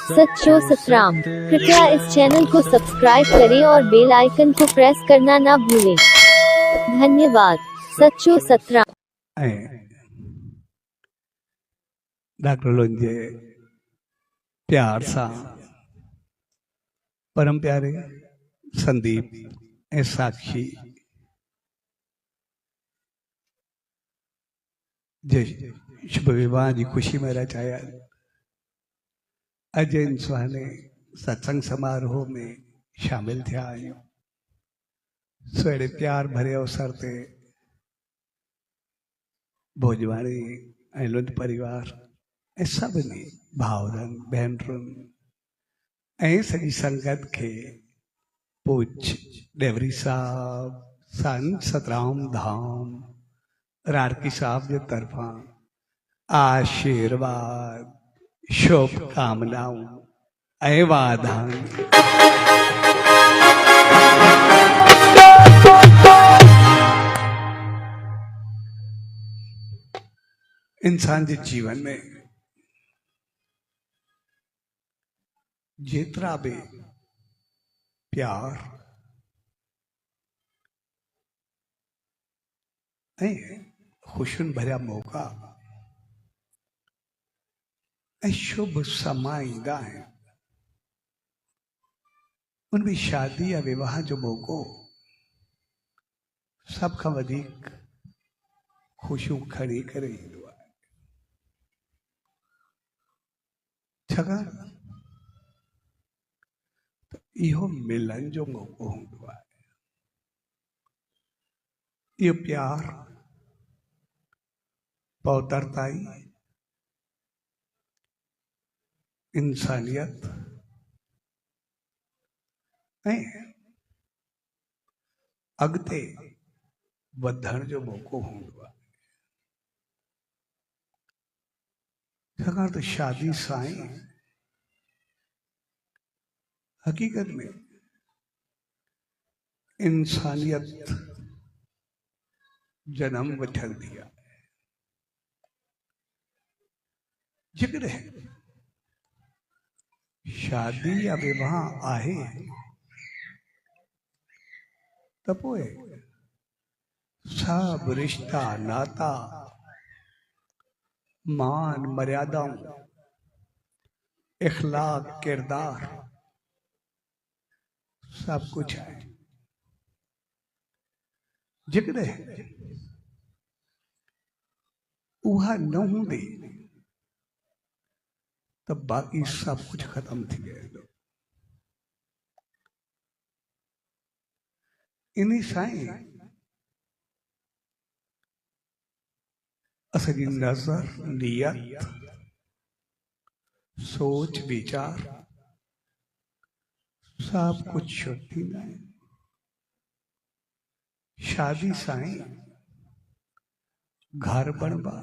सच्चो सतराम। कृपया इस चैनल को सब्सक्राइब करें और बेल आइकन को प्रेस करना ना भूलें। धन्यवाद। सच्चो सतराम। डॉक्टर लोंजे प्यार सा परम प्यारे संदीप ए साक्षी जे शुभ विवाह की खुशी में रचाया अजय सुहाने सत्संग समारोह में शामिल थे आयो सवेरे प्यार भरे अवसर ते भोजवाणी ऐलुंद परिवार ए सभिनी भावरन बहनरुन ऐं सॼी संगत के पूछ डेवरी साहब संत सतराम धाम रारकी साहब के तरफा आशीर्वाद शुभकामनाओं ऐं वाधान इंसान के जीवन में जेतरा भी प्यार खुशन भरिया मौका शुभ समय ईंदा है उनमें शादी या विवाह जो मौको सब का वधिक खुशियों खड़ी करे ईंदो आहे। छाकाणि त इहो मिलन जो मौको हूंदो आहे। इहो प्यार पौतरताई इंसानियत अगते वधण जो मौको हूंदो आहे। छाकाणि त शादी साईं हकीकत में इंसानियत जन्म वठल दिया जिक्र है शादी या विवाह आहे त पोइ सब रिश्ता नाता मान मर्यादाओं इखलाक किरदार सब कुछ है जिक्र है वह न होंदे तब बाकी सब कुछ खत्म थी गए। इन्हीं साईं असली नजर नियत सोच विचार सब कुछ शुद्धि में शादी साईं घर बनवा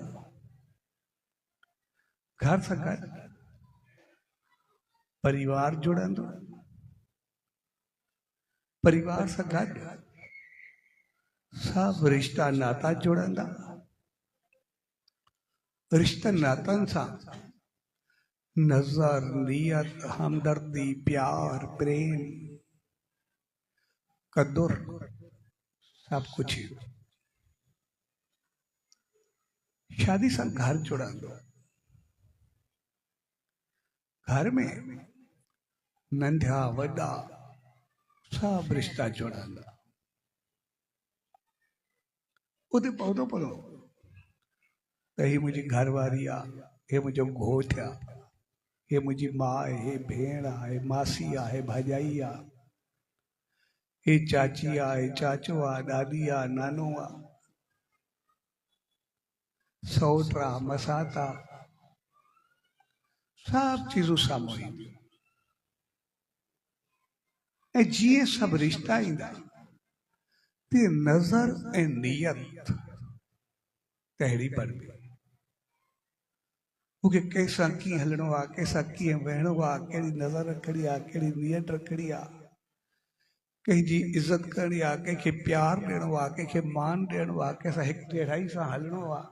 घर सका परिवार जुड़ंदो परिवार सका सब रिश्ता नाता जुड़ंदा रिश्ता नातन सा नजर नियत हमदर्दी प्यार प्रेम कदर सब कुछ ही शादी सा घर जुड़ंदो घर में नंढा वड्डा सब रिश्ता जुड़ंदा उते पौधो पड़ो तो ही मुझी घरवारी आ हे मुझो घोट आ हे मुझी माँ हे भेण आ हे मासी आ हे भाजाई आ हे चाची आ हे चाचो आ दादी आ नानो आ सौट आ मसाता सब चीजों सामूहिक जीअं सब रिश्ता ईंदा ते नजर ऐं नियत तहड़ी बनबी मूंखे कंहिंसां कीअं हलणो आहे कंहिंसां कीअं वेहणो आहे कहिड़ी नज़र रखणी आहे कहिड़ी नियत रखणी आहे कंहिंजी इज़त करणी आहे कंहिंखे प्यार ॾियणो आहे कंहिंखे मान ॾियणो आहे कंहिंसां हिकु ॾेराई सां हलणो आहे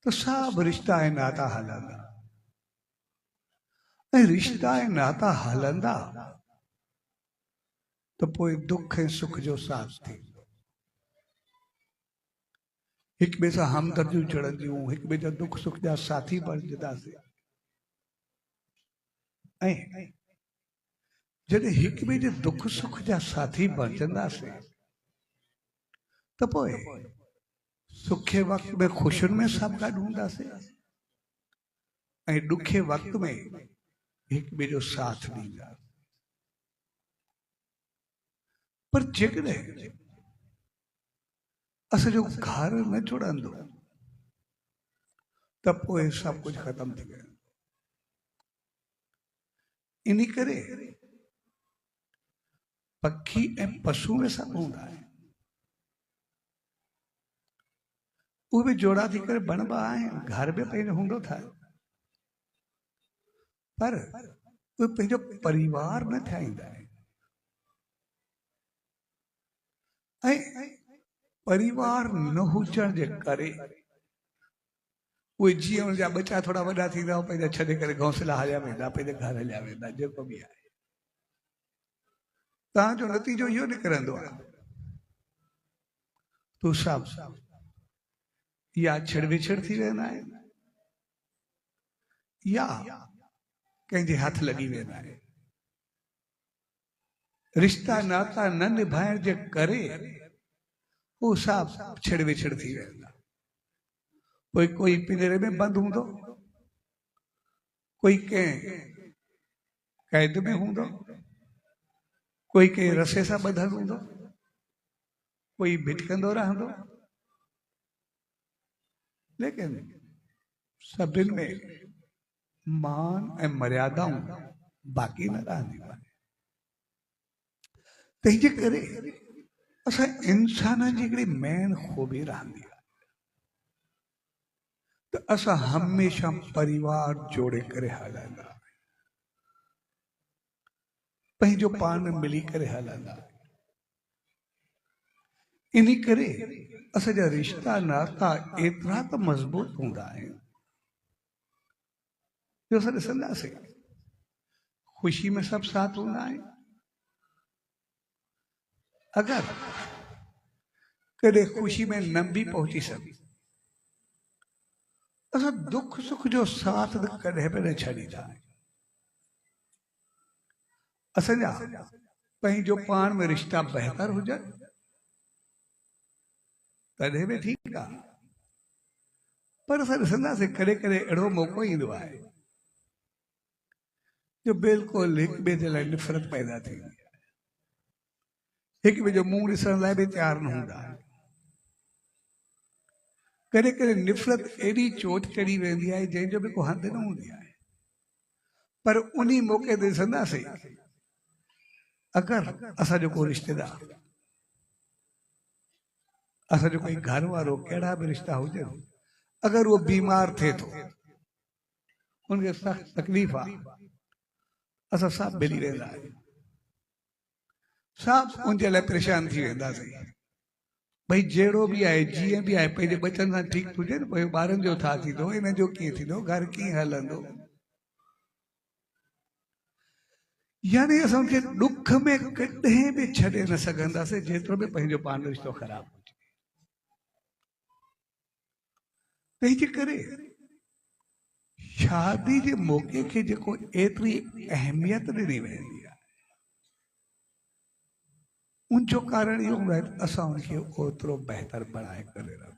तो सब रिश्ता है नाता हलंदा ऐं रिश्ता ऐं नाता हलंदा त पोइ दुख ऐं सुख जो साथ थींदो। हिक ॿिए सां हमदर्दियूं चढ़ंदियूं, हिक ॿिए जा दुख सुख जा साथी बणजंदासीं। ऐं जॾहिं हिक ॿिए जे दुख सुख जा साथी बणजंदासीं त पोइ सुखे वक़्त में ख़ुशियुनि में सभु गॾु हूंदासीं ऐं ॾुखे वक़्त में हिक ॿिए जो साथ ॾींदा। पर जेकॾहिं असांजो घर न जुड़ंदो त पोइ सभु कुझु ख़तम थी वेंदो। इन करे पखी ऐं पशु में सभु हूंदा आहिनि, उहे बि जोड़ा थी करे बणबा आहिनि, घर में पंहिंजो हूंदो था, पर उहे पंहिंजो परिवार न ठाहींदा आहिनि। ऐं परिवार न हुजण जे करे उहे जीअं हुनजा बच्चा थोड़ा वॾा थींदा पंहिंजा छॾे करे घोंसला हलिया वेंदा, पंहिंजे घर हलिया वेंदा, जेको बि आहे। तव्हांजो नतीजो इहो निकिरंदो आहे तूं सभु या छिड़ विछड़ थी वेंदा आहिनि या कंहिंजे हथ लॻी वेंदा आहिनि। रिश्ता नाता न निभाइण जे करे वो सभु छिड़ विछड़ थी वेंदा। कोई पिंजरे में बंद हूंदो, कोई कंहिं कैद में हूंदो, कोई कंहिं रसे सां ॿधल हूंदो, कोई भिटकंदो रहंदो, लेकिन सभिनि में मान ऐं मर्यादाऊं बाक़ी न रहंदियूं आहिनि। तंहिंजे करे असां इंसाननि जी हिकिड़ी मेन ख़ूबी रहंदी आहे त असां हमेशा परिवार जोड़े करे हलंदा, पंहिंजो पान मिली करे हलंदा। इन करे असांजा रिश्ता नाता एतिरा त मज़बूत हूंदा आहिनि जो असां ॾिसंदासीं ख़ुशी में सभु साथ हूंदा आहिनि। अगर कॾहिं ख़ुशी में न बि पहुची सघी असां दुख सुख जो साथ कॾहिं बि न छॾींदा आहियूं। असांजा पंहिंजो पाण में रिश्ता बहितर हुजनि तॾहिं बि ठीकु आहे, पर असां ॾिसंदासीं कॾहिं कॾहिं अहिड़ो मौक़ो ईंदो आहे जो बिल्कुलु हिक ॿिए जे लाइ नफ़रत पैदा थींदी आहे, हिक ॿिए जो मुंहुं ॾिसण लाइ बि तयारु न हूंदा आहिनि। कॾहिं कॾहिं नफ़रत एॾी चोट चढ़ी वेंदी आहे जंहिंजो बि को हंधि न हूंदी आहे, पर उन मौक़े ते ॾिसंदासीं अगरि असांजो को रिश्तेदार, असांजो कोई घर वारो, कहिड़ा बि रिश्ता हुजनि, अगरि उहो बीमार थिए थो, उनखे सख़्त तकलीफ़ आहे, असां सभु मिली वेंदा आहियूं, सभु उनजे लाइ परेशान थी वेंदासीं। भई जहिड़ो बि आहे, जीअं बि आहे, पंहिंजे बचनि सां ठीकु हुजे न, पोइ ॿारनि जो छा थींदो, हिन जो कीअं थींदो, घर कीअं हलंदो। यानी असां उनखे ॾुख में कॾहिं बि छॾे न सघंदासीं जेतिरो बि पंहिंजो पाण रिश्तो ख़राबु हुजे। तंहिंजे करे शादी जे मौक़े खे जेको एतिरी अहमियत ॾिनी वेंदी आहे, उनजो कारण इहो हूंदो आहे त असां उनखे ओतिरो बहितर बणाए करे रखूं,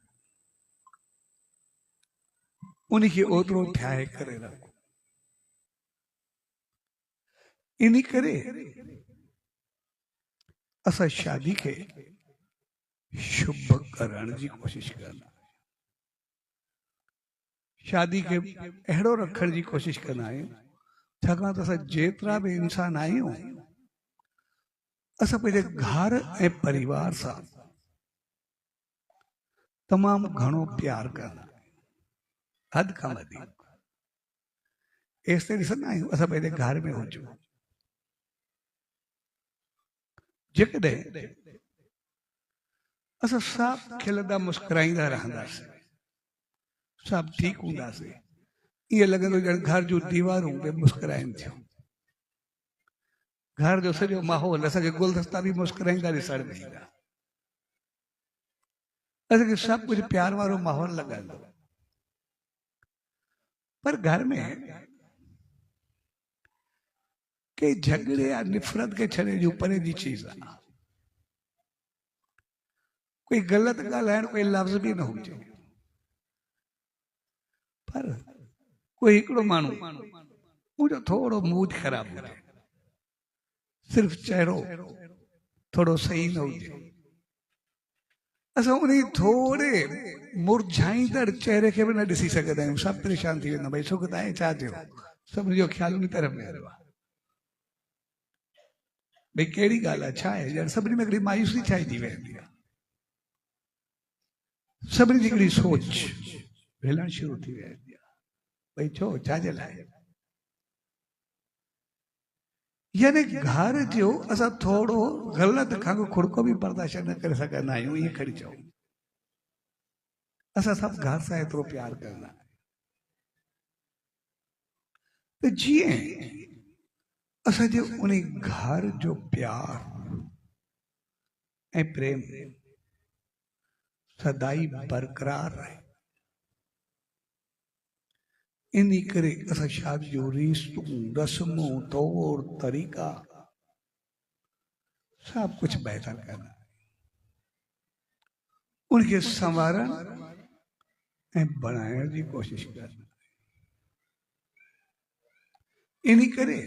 उनखे ओतिरो ठाहे करे रखूं। इन करे असां शादी खे शुभ करण जी कोशिश कंदा, शादी के अहिड़ो रखण जी कोशिश कंदा आहियूं छाकाणि त असां जेतिरा बि इंसान आहियूं असां पंहिंजे घर ऐं परिवार सां तमामु घणो प्यार कंदा आहियूं, हद खां वधीक। एसि ताईं ॾिसंदा आहियूं असां पंहिंजे घर में हुजूं, जेकॾहिं असां सभु खिलंदा मुस्कुराईंदा रहंदासीं, सभु ठीकु हूंदासीं, ये लॻंदो ॼण घर जूं दीवारूं बि मुस्कुराइनि थियूं। घर जो सॼो माहौल असांखे गुलदस्ता बि मुस्कुराईंदा ॾिसण में ईंदा। असांखे सभु कुझु प्यार वारो माहौल लॻंदो। पर घर में के झगड़े या नफ़रत के छॾे जूं परे जी चीज़ आहे। कोई ग़लति ॻाल्हाइण कोई लफ़्ज़ बि न हुजे, पर कोई हिकिड़ो माण्हू मुंहिंजो थोड़ो मूड ख़राब हुजे, सिर्फ़ चेहरो थोड़ो सही न हुजे, असां उन थोड़े मुरझाईंदड़ चेहरे खे बि न ॾिसी सघंदा आहियूं। सभु परेशान थी वेंदा, भई सुख आहे छा थियो, सभिनी जो ख़्याल उन तरफ़ में हलियो आहे। भई कहिड़ी ॻाल्हि आहे, छा आहे, ॼण सभिनी में हिकिड़ी मायूसी छाइजी वेंदी आहे। सभिनी जी हिकिड़ी सोच हिलण शुरू थी वेंदी आहे, भई छो छाजे लाइ। यानी घर जो असां थोड़ो ग़लति खंघ खुड़को बि बर्दाश्त न करे सघंदा आहियूं। ईअं खणी चऊं, असां सभु घर सां एतिरो प्यार कंदा आहियूं। त जीअं असांजे उन घर जो प्यार ऐं प्रेम सदाई बरक़रार रहे, इन करे असां शादी जो रिश्तों रस्मों तौर तरीक़ा सब कुछ बेहतर करना, उनके संवारण ऐं बढ़ाइण जी कोशिश करना। इन करे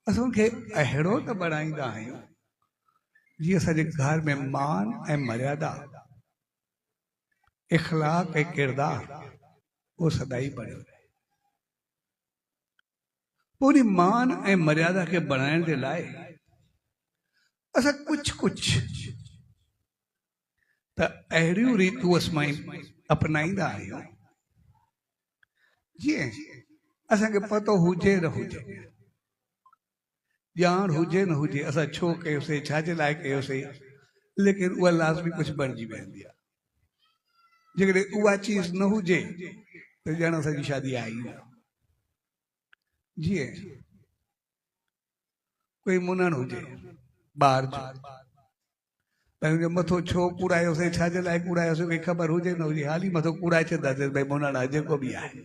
असां उनखे अहिड़ो त बढ़ाईंदा आहियूं जीअं असांजे घर में मान ऐं मर्यादा, इख़लाक़ ऐं किरदार वो सदाई बढ़ियो रहे। पूरी मान ऐं मर्यादा के बढ़ाइण जे लाइ असां कुछ त अहिड़ियूं रीतूं असां अपनाईंदा आहियूं जीअं असांखे पतो हुजे न हुजे, ॼाण हुजे न हुजे, असां छो कयोसीं, छाजे लाइ कयोसीं, लेकिन उहा लाज़मी कुझु बणिजी वेंदी आहे। जेकॾहिं उहा चीज़ न हुजे त ॼण असांजी शादी आई न। जीअं कोई मुनण हुजे ॿार जो, भई हुनजो मथो छो कूड़ायोसीं, छाजे लाइ कूड़ायोसीं, कोई ख़बर हुजे न हुजे, हाली मथो कूड़ाए छॾंदासीं, भई मुनण आहे जेको बि आहे।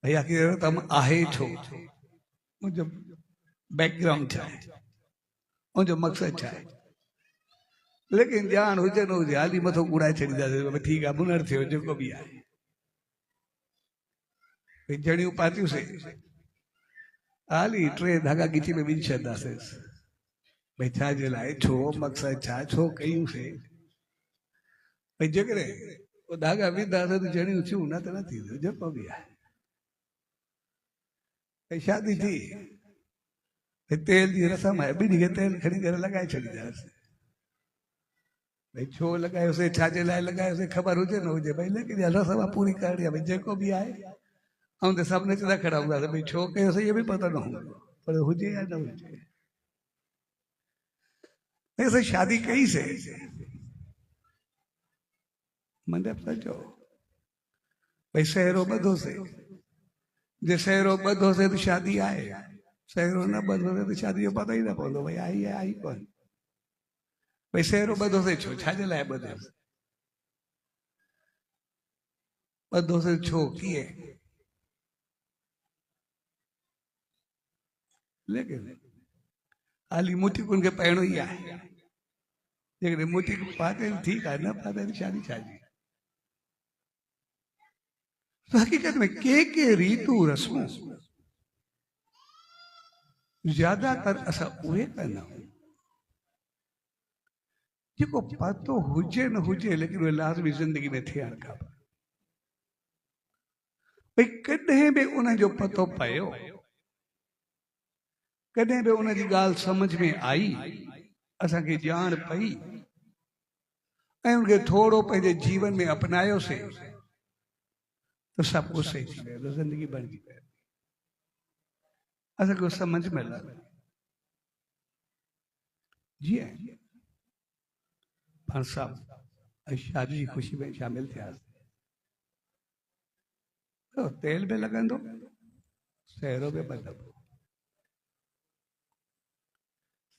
भई आख़िर तम आहे छो, मुंहिंजो बैकग्राउंड छा आहे, मुंहिंजो मक़सदु छा आहे। लेकिन ॼाण हुजे न हुजे, हाली मथो कूड़ाए छॾींदासीं, ठीकु आहे मुनण थियो जेको बि आहे। भई जड़ियूं पातियूंसीं, हाली 3 धागा ॻिची में विझी छॾंदासीं, भई छाजे लाइ, छो मक़सदु छा, छो कयूंसीं। भई जेकॾहिं वो धागा विधासीं त जड़ियूं थियूं, न त न थींदियूं, जेको बि आहे। भई शादी थी, तेल जी रस्म आहे, ॿिन्ही खे तेल खणी करे लॻाए छॾींदासीं। भई छो लॻायोसीं, छाजे लाइ लॻायोसीं, ख़बर हुजे न हुजे, भई लेकिन रस्म पूरी करणी आहे, भई जेको बि आहे। ऐं त सभु नचंदा खड़ा हूंदासीं, भई छो कयोसीं इहो बि पतो न हूंदो, पर हुजे या न हुजे। असां शादी कईसीं, मंडप सजो, भई सहरो ॿधोसीं, जे सहरो ॿधोसीं त शादी आहे, सहरो न ॿधोसीं त शादी जो पतो ई न पवंदो, भई आई आहे आई कोन। भई सहरो ॿधोसीं छो, छाजे लाइ ॿधोसीं, ॿधोसीं छो, कीअं। लेकिन हाली मुटिकुनि खे पाइणो ई आहे, जेकॾहिं मुटिक पाते ठीकु आहे, न पाते त शादी छाजी। हकीकत में के रीतूं रस्मूं ज्यादातर असां उहे कंदा आहियूं जेको पतो हुजे न हुजे, लेकिन उहे लाज़मी ज़िंदगी में थियणु खपे। भई कॾहिं बि उनजो पतो पियो, कॾहिं बि उनजी ॻाल्हि सम्झ में आई, असांखे ॼाण पई ऐं उनखे थोरो पंहिंजे जीवन में अपनायोसीं तो सब कुछ सही थी वेंदो, ज़िंदगी बणिजी वेंदी। असांखे समझ में लॻे। जीअं पाण साहब शादी जी ख़ुशी में शामिल थियासीं, तो तेल में लॻंदो, शहरों में बदबू।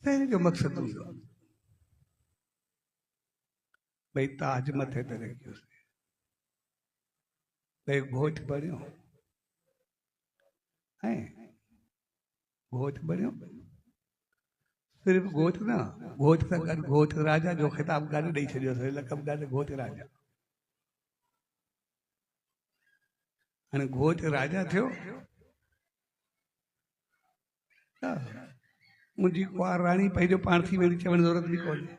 शहर जो मक़सदु हूंदो आहे भई ताज मथे ते रखियोसीं, भई घोट बणियो ऐं घोट बणियो, सिर्फ़ु घोट न, घोट सां गॾु घोट राजा जो ख़िताब गॾु ॾेई छॾियोसीं, लक़ब गॾु घोट राजा। हाणे घोट राजा थियो त मुंहिंजी कुंवार राणी पंहिंजो पाण थी वेंदी, चवण जी ज़रूरत बि कोन्हे।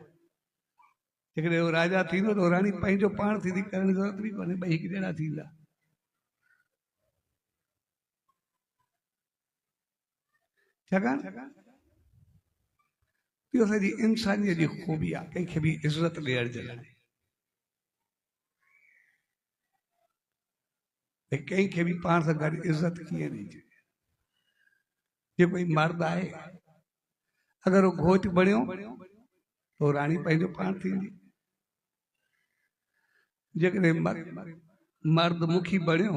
जेकॾहिं उहो राजा थींदो त उहो राणी पंहिंजो पाण थींदी, करण जी ज़रूरत बि कोन्हे, ॿई हिकु जहिड़ा थींदा। छाकाणि इहो सॼी इंसानियत जी ख़ूबी आहे, कंहिंखे बि इज़त ॾियण जे लाइ, भई कंहिंखे बि पाण सां गॾु इज़त कीअं ॾिजे। जे कोई मर्द आहे अगरि उहो घोट बणियो तो राणी पंहिंजो पाण थींदी, जेकॾहिं मर्द मुखी बणियो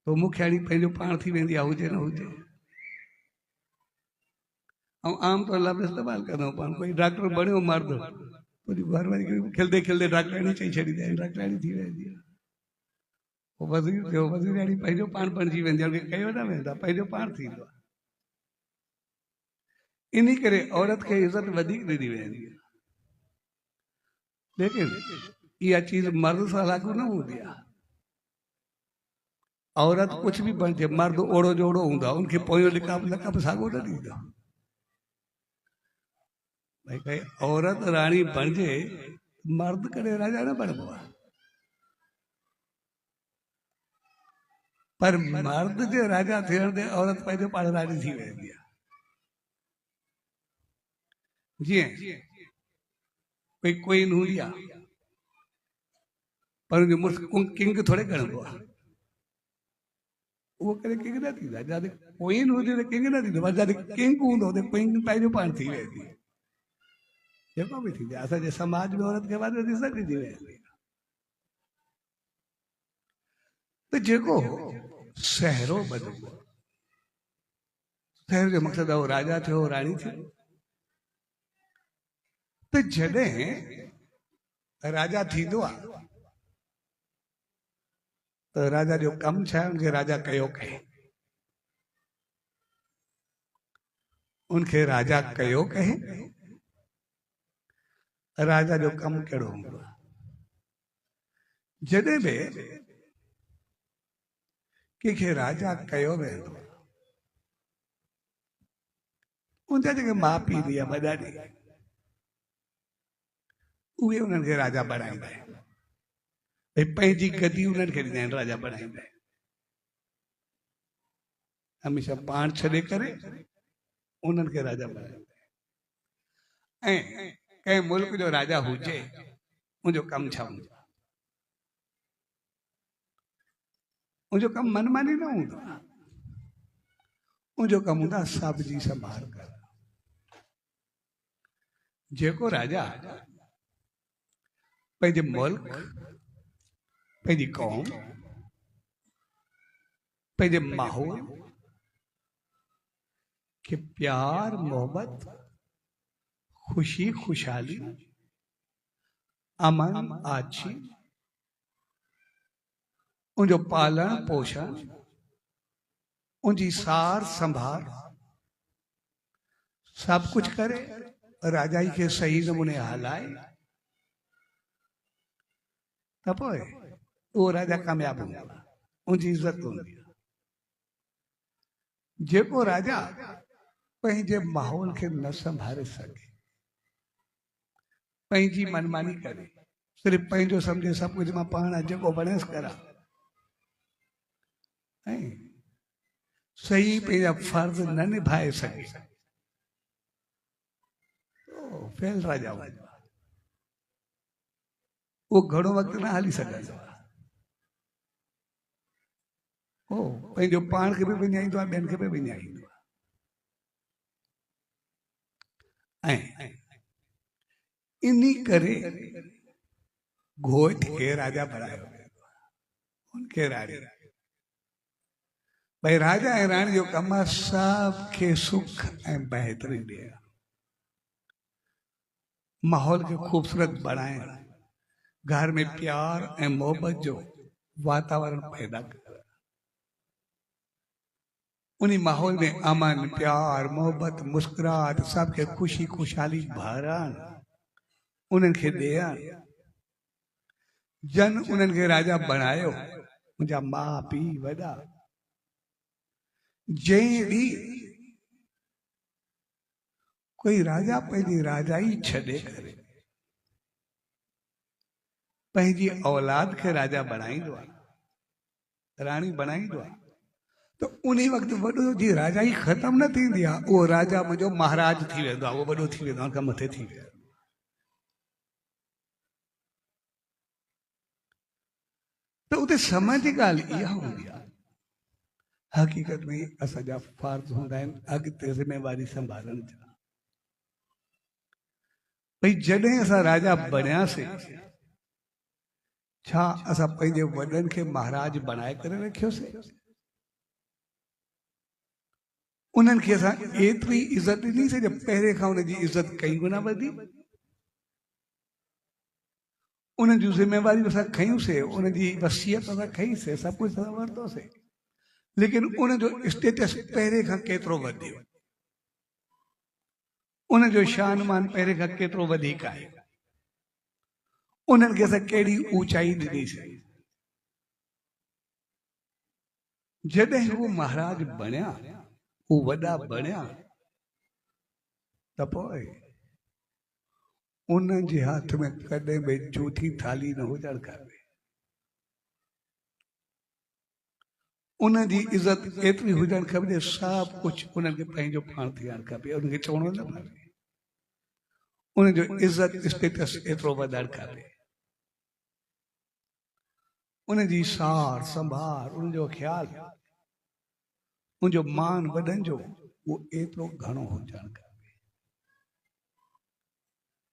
तो मुखियाणी पंहिंजो पाण थी वेंदी आहे, हुजे न हुजे। ऐं आम तौर लाइ इस्तेमालु कंदो पाण, कोई डॉक्टर बणियो मर्द, मुंहिंजी घर वारी खिलंदे खिलंदे डॉक्टराणी चई छॾींदा आहिनि, डॉक्टराणी थी वेंदी आहे। वज़ीर थियो, वज़ीराणी पंहिंजो पाण बणिजी वेंदी आहे, कयो न वेंदा, पंहिंजो पाण थींदो आहे। इन करे औरत खे इज़त वधीक ॾिनी वेंदी आहे, लेकिन इहा चीज़ मर्द सां लागू न हूंदी आहे। औरत कुछ भी बणिजे, मर्द ओड़ो जोड़ो हूंदा, उनखे पोयों लक़ब साॻियो न ॾींदा। भई काई औरत राणी बणिजे, मर्द कॾहिं राजा न बणिबो आहे, पर मर्द जे राजा थियण ते औरत पंहिंजो पाण राणी थी वेंदी आहे। जीअं कोई क्वीन हूंदी आहे, पर हुनजो मुड़ुसु किंग थोरे ॻणिबो आहे, उहो कॾहिं किंग न थींदा। जिते क्वीन हुजे त किंग न थींदो, पर जिते किंग हूंदो त क्वीन पंहिंजो पाण थी वेंदी, जेको बि थींदो। असांजे समाज में औरत खे वधि इज़त ॾिनी वेंदी। त जेको शहरो बदिलियो, शहर जो मक़सदु आहे राजा थियो, राणी थियो। त जॾहिं राजा थींदो आहे त राजा जो कमु छा आहे, उनखे राजा कयो कहे, उनखे राजा कयो कहे। राजा जो कमु कहिड़ो हूंदो आहे, जॾहिं बि कंहिंखे राजा कयो वेंदो, उनजा जेके माउ पीउ ॾिया वॾा ॾिया, उहे उन्हनि खे राजा बणाईंदा आहिनि, भई पंहिंजी गदी उन्हनि खे ॾींदा आहिनि, राजा बणाईंदा आहिनि। हमेशह पाण छॾे करे उन्हनि खे राजा बणाईंदा आहिनि। ऐं कंहिं मुल्क जो राजा हुजे, उनजो कमु छा हूंदो आहे, उनजो कमु मनमानी न हूंदो आहे, उनजो कमु हूंदो आहे सभ जी संभाल कर। जेको राजा पंहिंजे मुल्क, पंहिंजी कौम, पंहिंजे माहौल के प्यार मोहब्बत, खुशी खुशहाली, अमन आछी, उनजो पालन पोषण, उनजी सार संभाल सब कुछ करे, राजाई के सही नमूने हलाए, त पोइ उहो राजा कामयाबु हूंदो आहे, उनजी इज़त हूंदी आहे। जेको राजा पंहिंजे माहौल खे न संभाले सघे, पंहिंजी मनमानी करे, सिर्फ़ु पंहिंजो सम्झे सभु कुझु मां पाण जेको बणेसि करा, ऐं सही पंहिंजा फर्ज़ न निभाए सघे, फेल राजा हूंदो आहे। उहो घणो वक़्तु न हली सघंदो आहे, पंहिंजो पाण खे बि विञाईंदो आहे, ॿियनि खे बि विञाईंदो आहे। ऐं इन करे घोट खे राजा बणायो वेंदो आहे, उनके राणी भाई राजा ऐं राणी जो कम आहे सभ खे सुख ऐं बहितरी ॾियण, माहौल खे खूबसूरत बणाइण, घर में प्यार ऐं मोहब्बत जो वातावरण पैदा करण, उन्हीं माहौल में अमन प्यार मोहब्बत मुस्कुराहट सबके खुशी खुशहाली भरण, उन्हनि खे ॾियण। जन उन्हनि खे राजा बणायो, मुंहिंजा माउ पीउ वॾा। जंहिं ॾींहुं कोई राजा पंहिंजी राजाई छॾे करे पंहिंजी औलाद खे राजा बणाईंदो आहे, राणी बणाईंदो आहे, त उन वक़्तु वॾो जी राजाई ख़तम न थींदी आहे, उहो राजा मुंहिंजो महाराज थी वेंदो आहे, उहो वॾो थी वेंदो आहे, मथे थी वेंदो आहे। त उते समय जी ॻाल्हि इहा हूंदी आहे। हक़ीक़त में असांजा फर्ज़ हूंदा आहिनि अॻिते ज़िम्मेवारी संभालण जा। भई जॾहिं असां राजा बणियासीं, छा असां पंहिंजे वॾनि खे महाराज बणाए करे रखियोसीं? उन्हनि खे असां एतिरी इज़त ॾिनीसीं जो पहिरें खां उनजी इज़त कई गुना वधी। उन्हनि जूं ज़िम्मेवारियूं असां खयूंसीं, उनजी वसियत असां खईंसीं, सभु कुझु असां वरितोसीं, लेकिन उनजो स्टेटस पहिरें खां केतिरो वधियो, उनजो शान मान पहिरें खां केतिरो वधीक आहे, उन्हनि खे असां कहिड़ी ऊचाई ॾिनीसीं। जॾहिं हू महाराज बणिया, हू वॾा बणिया, त पोइ उन्हनि जे हथ में कॾहिं बि झूठी थाली न हुजणु खपे। उनजी इज़त एतिरी हुजणु खपे जो सभु कुझु उन्हनि खे पंहिंजो पाण थियणु खपे, उनखे चवणो न पवे। उनजो इज़त स्टेटस एतिरो वधणु खपे, उनजी सार संभार, उनजो ख़्यालु, उनजो मान वॾनि जो उहो एतिरो घणो हुजणु खपे।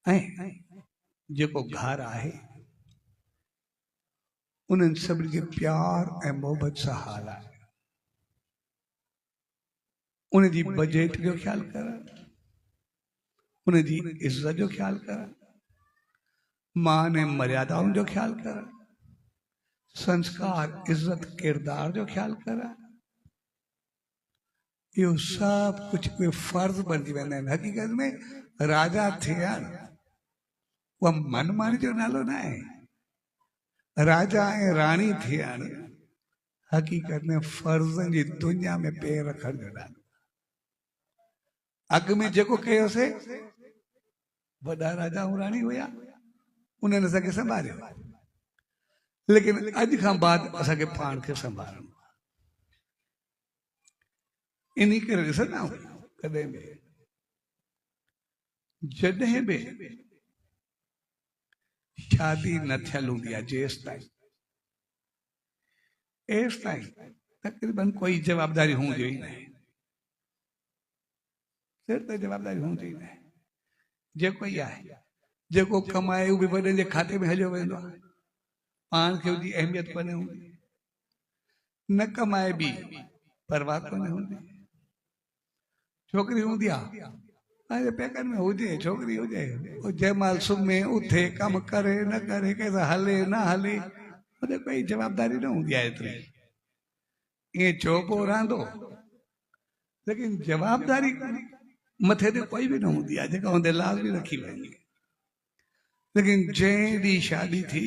ऐं जेको घर आहे उन्हनि सभिनी खे प्यार ऐं मोहब्बत सां हलाए, उनजी बजट जो ख़्यालु करणु, उनजी इज़त जो ख़्यालु करणु, मान ऐं मर्यादाउनि जो ख़्यालु करणु, संस्कार इज़त किरदार जो ख़्यालु करणु, इहो सभु कुझु उहे फर्ज़ बणिजी वेंदा आहिनि। हक़ीक़त में राजा थियणु उहा मनमानी जो नालो न आहे। राजा ऐं राणी थियणु हक़ीक़त में फर्ज़नि जी दुनिया में पेर रखण जो नालो। अॻु में जेको कयोसीं, वॾा राजा ऐं राणी हुया, उन्हनि असांखे संभालियो, लेकिन अॼु खां बाद असांखे पाण खे संभालणो आहे। इन करे ॾिसंदा आहियूं कॾहिं बि जॾहिं बि शादी न थियल हूंदी आहे, जेसि ताईं तक़रीबन कोई जवाबदारी हूंदी ई न आहे, सिर ते जवाबदारी हूंदी ई न आहे। जेको ई आहे, जेको कमाए उहो बि वॾनि जे खाते में हलियो वेंदो आहे, पाण खे उनजी अहमियत कोन्हे हूंदी, न कमाए बि परवाह कोन्हे हूंदी। छोकिरी हूंदी आहे पंहिंजे पेकनि में हुजे, छोकिरी हुजे, जंहिंमहिल सुम्हे उथे कमु करे न करे, कंहिंसां हले न हले, हुते कोई जवाबदारी न हूंदी आहे एतिरी। ईअं चोपो रहंदो, लेकिन जवाबदारी मथे ते कोई बि न हूंदी आहे, जेका हुंदे लाज़मी रखी वेंदी। लेकिन जंहिं ॾींहुं शादी थी,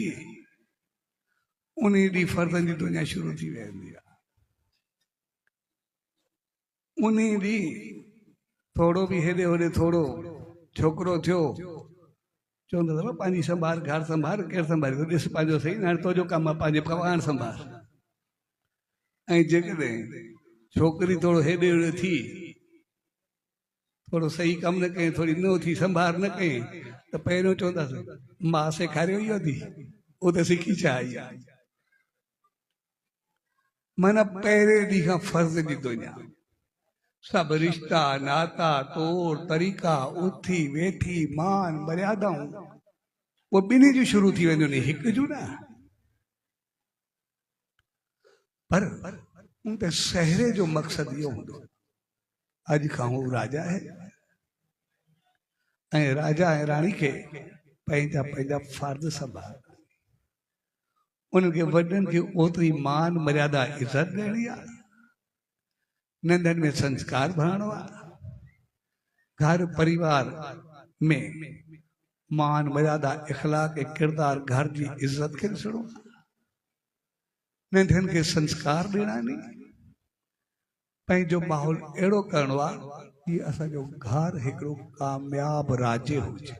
उन ॾींहुं फर्ज़नि जी दुनिया शुरू थी वेंदी आहे। उन ॾींहुं थोड़ो भी हेॾे होॾे थोड़ो छोकिरो थियो, चवंदो अथव पंहिंजी संभाल, घर संभाल, केरु संभालियो, ॾिस पंहिंजो सही, हाणे तुंहिंजो कमु आहे पंहिंजे पवान संभाल। ऐं जेकॾहिं छोकिरी थोरो हेॾे होॾे थी, थोरो सही कमु न कयईं, थोरी न थी संभाल न कयईं, त पहिरियों चवंदासीं मां सेखारियो ई थी, उहो त सिखी छा आई आहे। माना पहिरें ॾींहं खां फर्ज़ जी दुनिया, सब रिश्ता नाता तौर तरीक़ा उथी वेठी मान मर्यादाऊं वो ॿिन्ही जूं शुरू थी वेंदियूं आहिनि, हिकु जूं न। पर उनते सहरे जो मकसद इहो हूंदो अॼु खां हू राजा है ऐं राजा ऐं राणी खे पंहिंजा पंहिंजा फर्ज़ संभाल उनखे वॾनि खे ओतिरी मान मर्यादा इज़त ॾियणी आहे नंढनि में संस्कार भरणो आहे घर परिवार में मान मर्यादा इख़लाक ऐं किरदार घर जी इज़त खे ॾिसणो नंढनि खे संस्कार ॾियणा नी पंहिंजो माहौल अहिड़ो करिणो आहे कि असांजो घर हिकिड़ो कामयाब राज्य हुजे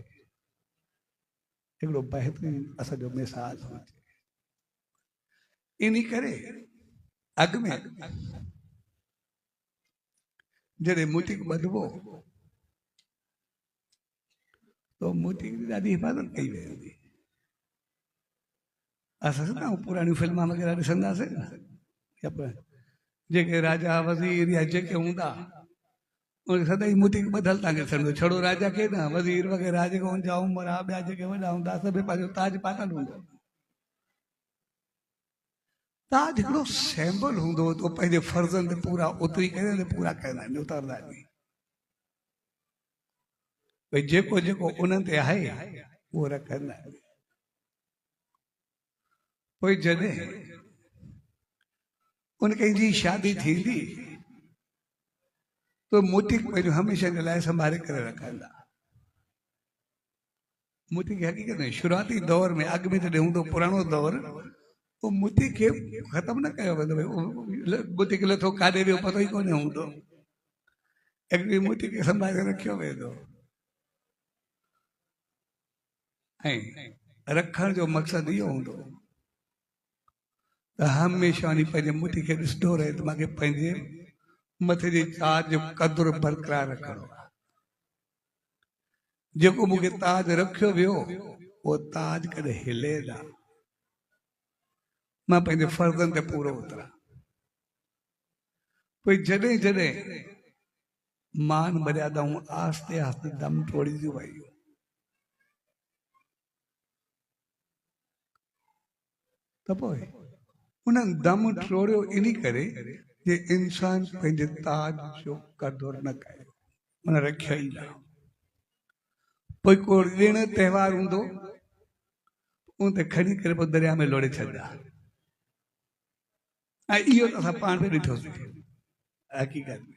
हिकिड़ो बहितरीन असांजो मिसाल हुजे इन करे अॻ में जॾहिं मुटिक ॿधबो तो मुटिक जी ॾाढी हिफ़ाज़त कई वेंदी असां न पुराणियूं फिल्मां वग़ैरह ॾिसंदासीं न जेके राजा वज़ीर या जेके हूंदा उनखे सदाईं मुटिक ॿधल तव्हांखे ॾिसंदो छड़ो राजा खे न वज़ीर वग़ैरह जेके हुनजा उमिरि आहे ॿिया जेके वॾा हूंदा सभई पंहिंजो ताज पातल हूंदो ताज हिकिड़ो सैम्बल हूंदो तो पंहिंजे फर्ज़नि ते पूरा उतरी करे पूरा कंदा आहिनि उतारंदा आहिनि भई जेको जेको उन्हनि ते आहे उहो रखंदा आहिनि पोइ जॾहिं उन कंहिंजी शादी थींदी तो मुटिक पंहिंजो हमेशह जे लाइ संभाले करे रखंदा मुटिक हक़ीक़त में शुरूआती दौर में अॻु में जॾहिं हूंदो पुराणो दौर वो मुटिक खे ख़तमु न कयो वेंदो मुटिक लथो काॾे वियो पतो ई कोन्हे हूंदो हिकिड़ी मुटिक खे संभाले रखियो वेंदो ऐं रखण जो मक़सदु इहो हूंदो त हमेशह वञी पंहिंजे मुटी खे ॾिसंदो रहे त मूंखे पंहिंजे मथे जे ताज जो क़दुरु बरक़रार रखणो आहे जेको मूंखे ताज रखियो वियो उहो ताज कॾहिं हिले न मां पंहिंजे फर्ज़नि ते पूरो उतरां पोइ जॾहिं जॾहिं मान मर्यादाऊं आस्ते आस्ते दम तोड़ींदियूं वयूं त पोइ उन्हनि दम टोड़ियो इन करे जे इंसान पंहिंजे ताज जो क़दुरु न कयो उन रखियो ई न पोइ को ॾिण त्योहार हूंदो उन ते खणी करे पोइ दरिया में लोड़े छॾंदा ऐं इहो त असां पाण बि ॾिठोसीं हक़ीक़त में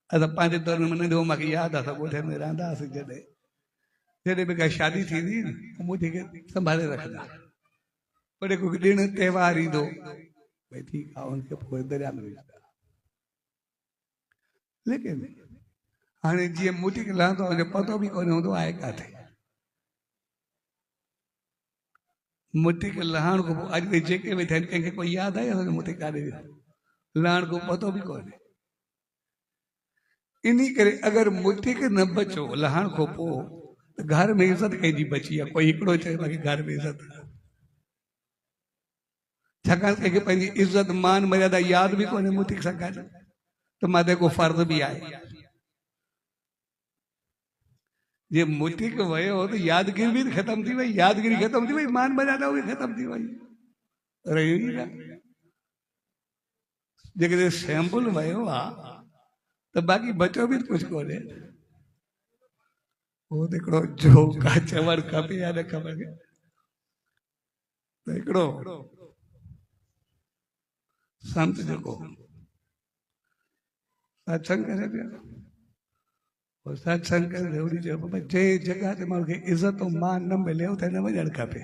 असां पंहिंजे दौर में नंढो मूंखे यादि आहे असां ॻोठ में रहंदा हुआसीं जॾहिं बि का शादी थींदी मुंहिंजे खे संभाले रखंदा पर कोई ॾिण त्योहार ईंदो भई ठीकु आहे उनखे पोइ दरिया में विझंदा लेकिन हाणे जीअं मुटी खे लहंदो हुनजो पतो बि कोन्हे हूंदो आहे किथे मुटी खे लहण खां पोइ अॼु जेके वेठा आहिनि कंहिंखे कोई यादि आहे असांजो मुटी काॾे वियो लहण खां पतो बि कोन्हे इन करे अगरि मुटी खे न बचो लहण खां पोइ त घर में इज़त कंहिंजी बची आहे कोई हिकिड़ो चए मूंखे घर में इज़त आहे छाकाणि कंहिंखे पंहिंजी इज़त मान मर्यादा यादि बि कोन्हे मुटी सां गॾु त मां ते को फर्ज़ बि आहे जे मुटी खे वियो त यादगिरी बि ख़तमु थी वई यादगिरी ख़तमु थी वई मान मर्यादा बि ख़तमु थी वई रहियो ई न जेकॾहिं सैम्पल वियो आहे त बाक़ी बचो बि कुझु कोन्हे उहो त हिकिड़ो जोक आहे चवणु खपे या न खपे त हिकिड़ो संत जेको सत्संग करे पियो सत्संग करे उन चयो भई जंहिं जॻह ते माण्हू खे इज़त ऐं मान न मिले उते न वञणु खपे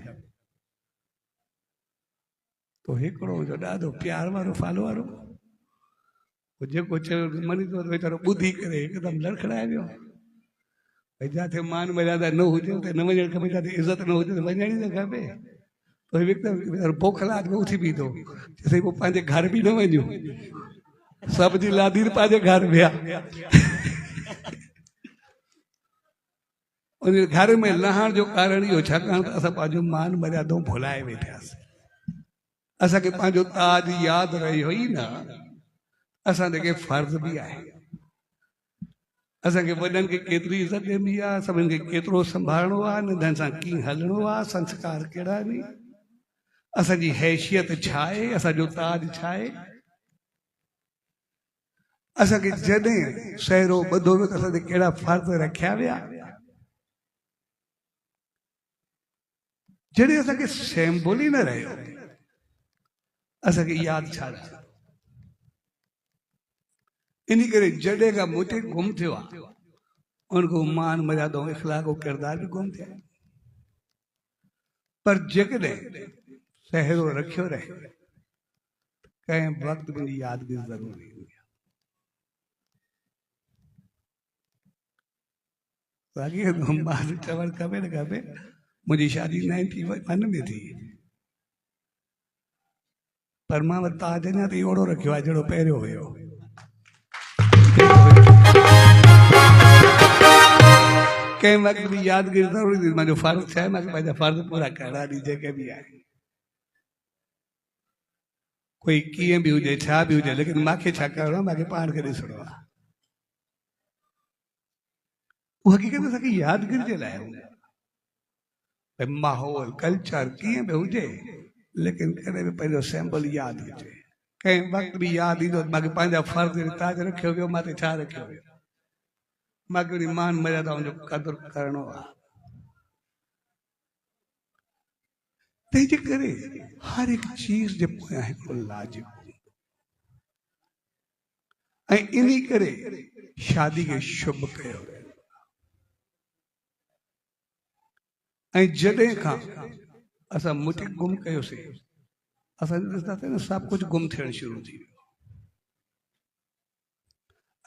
तो हिकिड़ो जो ॾाढो प्यार वारो फालो वारो जेको चयो मनी थो वीचारो ॿुधी करे हिकदमि लड़खड़ाए वियो भई जिथे मान मर्यादा न हुजे उते न वञणु खपे जिथे इज़त न हुजे त वञण ई न खपे तो हिकदमि बोखलाहट में उथी बीठो चई पोइ पंहिंजे घर बि न वञूं सभ जी लादीर पंहिंजे घर विया उन घर में लहण जो कारण इहो छाकाणि त असां पंहिंजो मान मर्यादाऊं भुलाए वेठासीं असांखे पंहिंजो ताज यादि रहियो ई न असांजे के फर्ज़ बि आहे असांखे वॾनि खे केतिरी इज़त ॾियणी आहे सभिनि खे केतिरो संभालणो आहे नंढनि सां कीअं हलणो आहे संस्कार कहिड़ा आहिनि असांजी हैसियत छा आहे, असांजो ताज छा आहे। असांखे जॾहिं सहरो ॿधो वियो त असांखे कहिड़ा फर्ज़ रखिया विया, जॾहिं असांखे सिंबल ई न रहियो, असांखे यादि छा रहियो। इन करे जॾहिं खां मुझे गुम थियो आहे, उनको मान मर्यादा इखलाक किरदार भी गुम थिया। पर जेकॾहिं सहरो रखियो रहे, कंहिं वक़्त मुंहिंजी यादगिरी ज़रूरी हुई। बाक़ी चवणु खपे न खपे, मुंहिंजी शादी 91 में थी, पर मां वटि ताज अञा ताईं ओड़ो रखियो आहे जहिड़ो पहिरियों हुयो। कंहिं वक़्त बि यादगिरी ज़रूरी थी। मुंहिंजो फर्ज़ छा आहे, मूंखे पंहिंजा फर्ज़ पूरा करणा ॾी, जेके बि आहिनि। कोई कीअं बि हुजे, छा बि हुजे, लेकिन मूंखे छा करिणो आहे, मूंखे पाण खे ॾिसणो आहे। उहा हक़ीक़त असांखे यादगिरी जे लाइ हूंदी आहे। माहौल कल्चर कीअं बि हुजे, लेकिन कॾहिं बि पंहिंजो सैंपल यादि हुजे। कंहिं वक़्त बि यादि ईंदो त मूंखे पंहिंजा फर्ज़ ताज रखियो वियो, मां ते छा रखियो वियो, मूंखे वरी मान मर्यादाउनि जो क़दुरु करणो आहे। तंहिंजे करे हर हिकु चीज़ जे पोयां हिकिड़ो लाजिक ऐं इन करे शादी खे शुभ कयो। ऐं जॾहिं खां असां मुझे गुम कयोसीं, असां ॾिसंदासीं न सभु कुझु गुम थियणु शुरू थी वियो।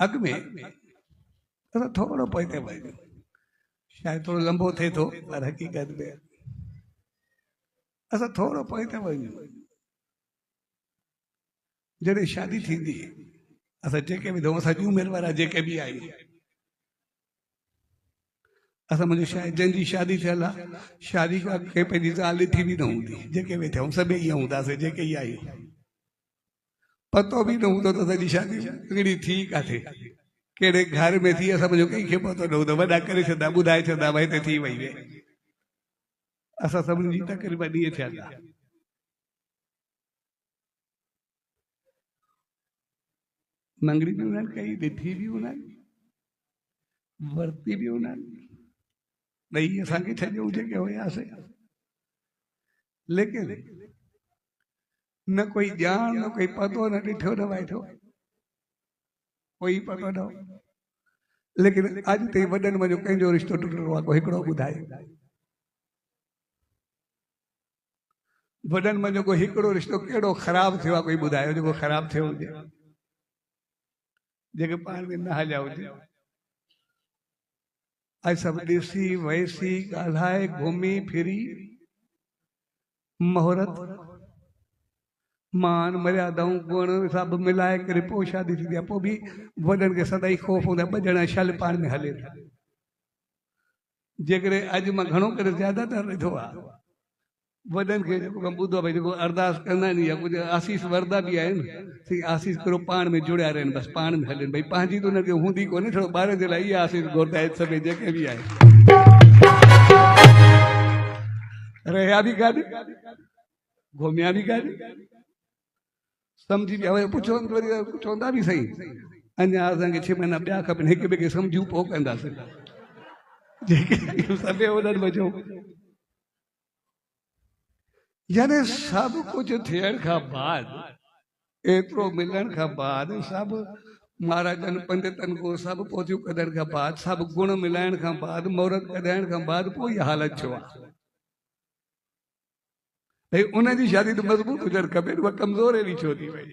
अॻ में असां थोरो पोइते वञूं, शायदि थोरो लंबो थिए थो, पर हक़ीक़त में असां थोरो पोइते वञूं। जॾहिं शादी थींदी, असां जेके बि अथऊं, असांजी उमिरि वारा जेके बि आहियूं, असां मुंहिंजी शायदि जंहिंजी शादी थियल आहे, शादी खां कंहिं पंहिंजी ज़ाल ॾिठी बि न हूंदी। जेके वेठा आहियूं सभई ईअं हूंदासीं, जेके ई आहियूं, पतो बि न हूंदो त असांजी शादी हिकिड़ी थी किथे, कहिड़े घर में थी, असां मुंहिंजो कंहिंखे पतो न हूंदो। वॾा करे छॾंदा, ॿुधाए छॾंदा, भई हिते थी वई वे। असां सभिनी जी तक़रीबन ॾींहं थियल आहे। मंगड़ी बि उन्हनि कई, ॾिठी बि उन्हनि, वरती बि उन्हनि, ॾेई असांखे छॾियो जेके हुयासीं। लेकिन न कोई ॼाण, न कोई पतो, न ॾिठो, न वेठो, कोई पतो न हो। लेकिन अॼु ताईं वॾनि मुंहिंजो कंहिंजो रिश्तो टुटंदो आहे, कोई हिकिड़ो ॿुधाए। वॾनि मुंहिंजो कोई हिकिड़ो रिश्तो कहिड़ो ख़राबु थियो आहे, कोई ॿुधायो जेको ख़राबु थियो हुजे, जेके पाण में न हलिया हुजे। अॼु सभु ॾिसी वैसी ॻाल्हाए घुमी फिरी मुहूर्त मान मर्यादाऊं गुण सभु मिलाए करे पोइ शादी थींदी आहे। पोइ बि वॾनि खे सदाई ख़ौफ़ हूंदो आहे, ॿ ॼणा छल पाण में हले। जेकॾहिं अॼु मां घणो करे ज़्यादातर ॾिठो आहे, वॾनि खे जेको कमु ॿुधो आहे, भई जेको अरदास कंदा आहिनि या कुझु आसीस वरदा बि आहिनि, आसीस करो पाण में जुड़िया रहनि, बसि पाण में हलनि। भई पंहिंजी त हुनखे हूंदी कोन्हे, थोरो ॿारनि जे लाइ इहा आसीस घुरंदा आहिनि सभई जेके बि आहिनि। रहिया बि कान, घुमिया बि कान, सम्झी बि वरी पुछो वरी चवंदा बि सही, अञा असांखे 6 महीना ॿिया खपनि, हिक ॿिए खे सम्झूं पोइ कंदासीं। जेके सभु उन्हनि वजो, यानी सभु कुझु थियण खां बाद, एतिरो मिलण खां बाद, सभु महाराजनि पंडितनि को सभु पोथियूं कढण खां बाद, सभु गुण मिलाइण खां बाद, मुहूर्त कढाइण खां बाद, पोइ इहा हालत छो आहे? भई उनजी शादी त मज़बूत हुजणु खपे, उहा कमज़ोर अहिड़ी छो थी वई?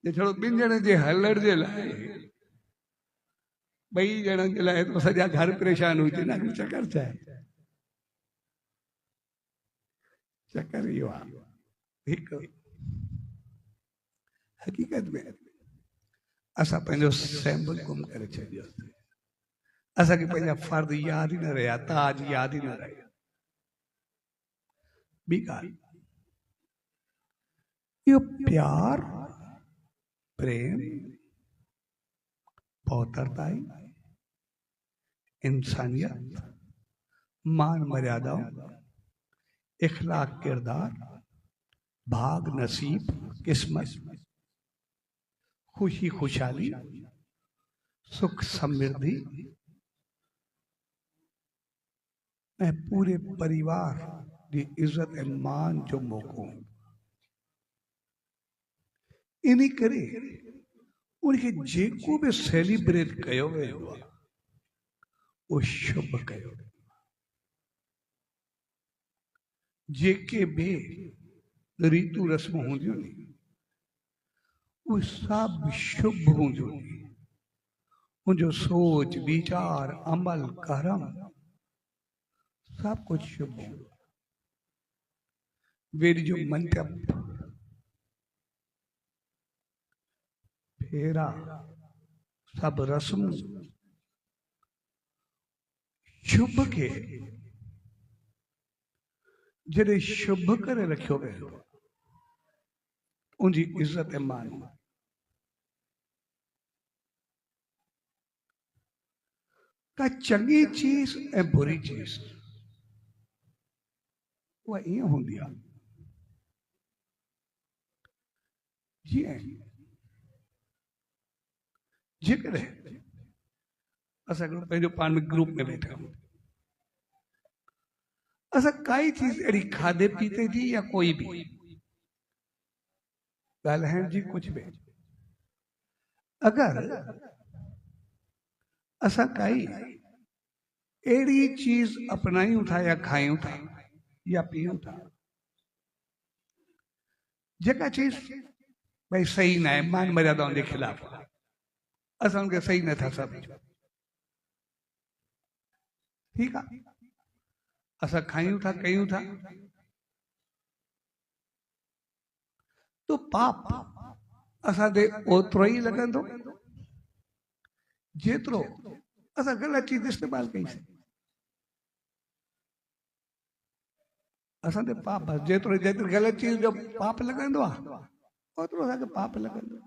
थोरो 2 ॼणनि जे हलण जे लाइ, 2 ॼणनि जे लाइ तो सॼा घर परेशान हुजे न। चकर छा आहे? चकर इहो आहे, हिकु हक़ीक़त में असां पंहिंजो सैंपल गुम करे छॾियोसीं। असांखे पंहिंजा फर्ज़ यादि ई न रहिया, ताज यादि ई न रहिया। ॿी ॻाल्हि, इहो प्यार, प्रेम, पौतरताई, इंसानियत, मान मर्यादाऊं, इखलाक किरदार, भाग नसीब किस्मत खुशी खुशहाली सुख समृद्धि ऐं पूरे परिवार की इज्जत ऐं मान जो मौक़ो इन करे उनखे जेको भी सेलिब्रेट कयो वेंदो आहे वो शुभ कयो जेके भी रीतू रस्म हूंदियूं नी उहे सभु शुभ हूंदियूं नी उनजो सोच विचार अमल कर्म सब कुछ शुभ हूंदो वेद जो मंडप फेरा सब रस्म शुभ के जॾहिं शुभ करे रखियो वेंदो उनजी इज्जत ऐं मान का चङी चीज ऐं बुरी चीज उहा ईअं हूंदी आहे जीअं जेकॾहिं असां पंहिंजो पाण में ग्रुप में वेठा आहियूं असां काई चीज अहिड़ी खाधे पीते जी या कोई भी ॻाल्हाइण जी कुछ भी अगर असां काई अहिड़ी चीज अपनायूं था या खायूं था या पीयूं था जेका चीज भाई सही न आहे मान मर्यादाउनि जे खिलाफ़ आहे असां उनखे सही नथा सम्झूं ठीकु आहे असां खायूं था कयूं था तो पाप असांखे ओतिरो ई लॻंदो जेतिरो असां ग़लति चीज इस्तेमाल कईसीं असांखे पाप जेतिरो जेतिरी ग़लति चीज जो पाप लॻंदो आहे ओतिरो असांखे पाप लॻंदो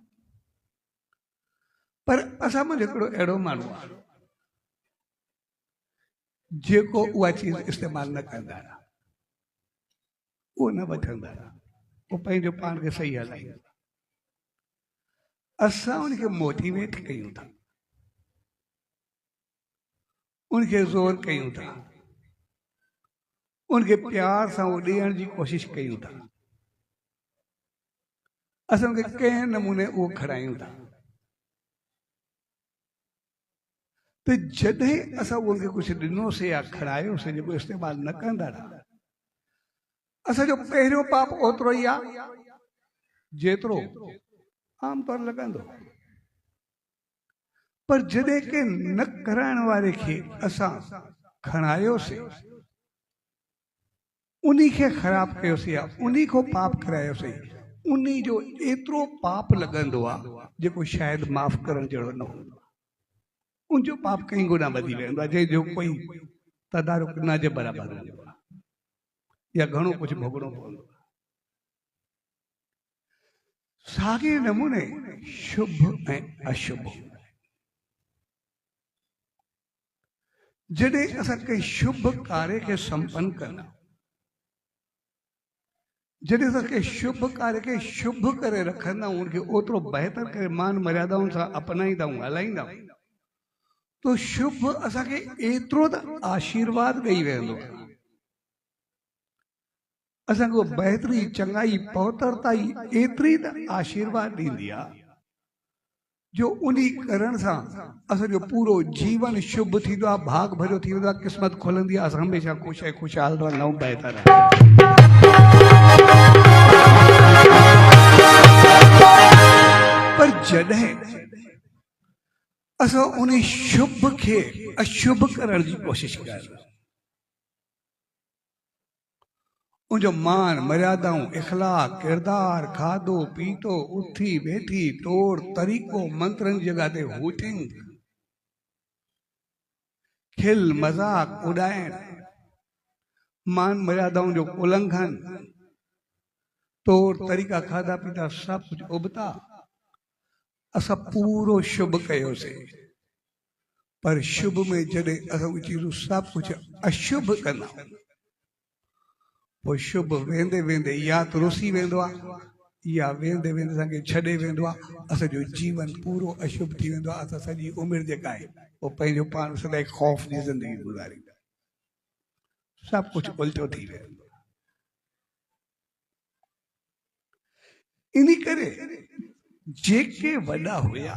पर असां में हिकिड़ो अहिड़ो माण्हू आहे जेको उहा चीज इस्तेमाल न कंदा उहो न वठंदा वो पंहिंजो पाण खे सही हलाईंदा असां उनखे मोटिवेट कयूं था उनखे ज़ोर कयूं था उनखे प्यार सां उहो ॾियण जी कोशिश कयूं था असां उनखे कंहिं नमूने उहो खणायूं था तो जॾहिं असां उनखे कुझु ॾिनोसीं या खणायोसीं जेको इस्तेमालु न कंदा असांजो पहिरियों पाप ओतिरो ई आहे जेतिरो आमतौर लॻंदो पर जॾहिं के न कराइण वारे खे असां खणायोसीं उन्ही खे ख़राब कयोसीं या उन्ही को पाप करायोसीं उन्ही जो एतिरो पाप लॻंदो आहे जेको शायदि माफ़ करण जहिड़ो न हूंदो उनजो पाप कई गुना वधी वेंदो आहे जंहिंजो कोई तदारुक न जे बराबरि हूंदो आहे या घणो कुझु भोगणो पवंदो आहे साॻे नमूने शुभ ऐं अशुभ जॾहिं असां कंहिं शुभ कार्य खे संपन्न कंदा जॾहिं असां कंहिं शुभ कार्य खे शुभ करे रखंदा आहियूं उनखे ओतिरो बहितर करे मान मर्यादाउनि सां अपनाईंदा आहियूं हलाईंदा आहियूं तो शुभ असांखे एतिरो त आशीर्वाद ॾेई वेंदो असांखे उहो बहितरी चङाई पवित्रता एतिरी त आशीर्वाद ॾींदी आहे जो उन्ही करण सां असांजो पूरो जीवन शुभ थींदो आहे भाग भरियो थी वेंदो आहे क़िस्मत खुलंदी आहे असां हमेशह ख़ुशि ऐं ख़ुशहाल रहंदा आहियूं बहितर पर जॾहिं असां उन शुभ खे अशुभ करण जी कोशिश कयूं उनजो मान मर्यादाऊं इखलाक किरदार खाधो पीतो उथी बैठी तौर तरीक़ो मंत्रनि जी जॻह ते हूटिंग खिल मज़ाक उॾाइण मान मर्यादाउनि जो उल्लंघन तौर तरीक़ा खाधा पीता सभु कुझु उबता असां पूरो शुभ कयोसीं पर शुभ में जॾहिं असां उहे चीज़ूं सभु कुझु अशुभ कंदा पोइ शुभ वेंदे वेंदे या त रुसी वेंदो आहे या वेंदे वेंदे असांखे छॾे वेंदो आहे। असांजो जीवन पूरो अशुभ थी वेंदो आहे। असां सॼी उमिरि जेका आहे उहो पंहिंजो पाण सदाईं ख़ौफ़ जी ज़िंदगी गुज़ारींदा। सभु कुझु उल्टो थी वेंदो। इन करे जेके वॾा हुया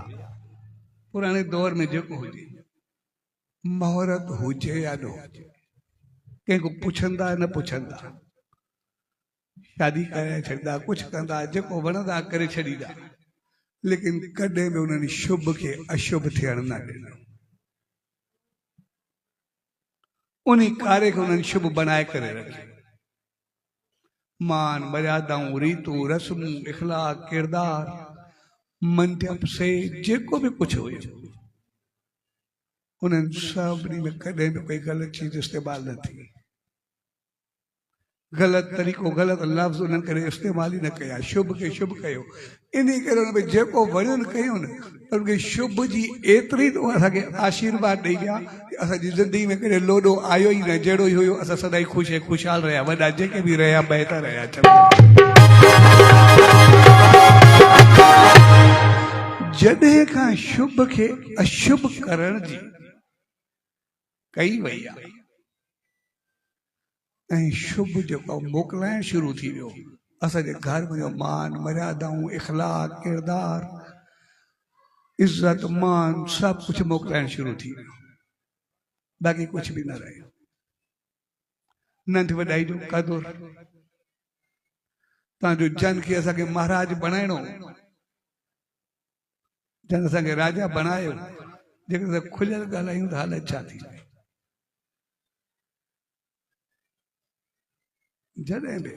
पुराणे दौर में जेको हुजे मुहूर्त हुजे या न हुजे कंहिंखो पुछंदा न पुछंदा शादी कराए छॾींदा कुझु कंदा जेको वणंदा करे छॾींदा लेकिन कॾहिं बि उन्हनि शुभ खे अशुभ थियण न ॾिनो। उन कार्य खे उन्हनि शुभ बनाए करे रखियो। मान मर्यादाऊं रीतूं रस्मूं इख़लाक किरदार मंडप से जेको बि कुझु हुयो उन्हनि सभिनी में कॾहिं बि कोई ग़लति चीज इस्तेमालु न थी। ग़लति तरीक़ो ग़लति लफ़्ज़ उन्हनि करे इस्तेमालु ई न कया। शुभ खे शुभ कयो। इन करे उन में जेको वणियो कयूं न उनखे शुभ जी एतिरी तो असांखे आशीर्वाद ॾेई विया कि असांजी ज़िंदगी में कॾहिं लोॾो आयो ई न। जहिड़ो ई हुयो असां सदाईं ख़ुशि ख़ुशहाल रहिया। वॾा जेके बि रहिया बहितर रहिया। जॾहिं खां शुभ खे अशुभ करण जी कई वई आहे ऐं शुभ जेको मोकिलाइण शुरू थी वियो असांजे घर में मान मर्यादाऊं इख़लाक किरदार इज़त मान सभु कुझु मोकिलाइण शुरू थी वियो। बाक़ी कुझु बि न रहियो। नंढ वॾाई जो क़दुर तव्हांजो जन खे असांखे महाराज बणाइणो जन असांखे राजा बणायो जेकर असां खुलियल ॻाल्हायूं त हालत छा थी। जॾहिं बि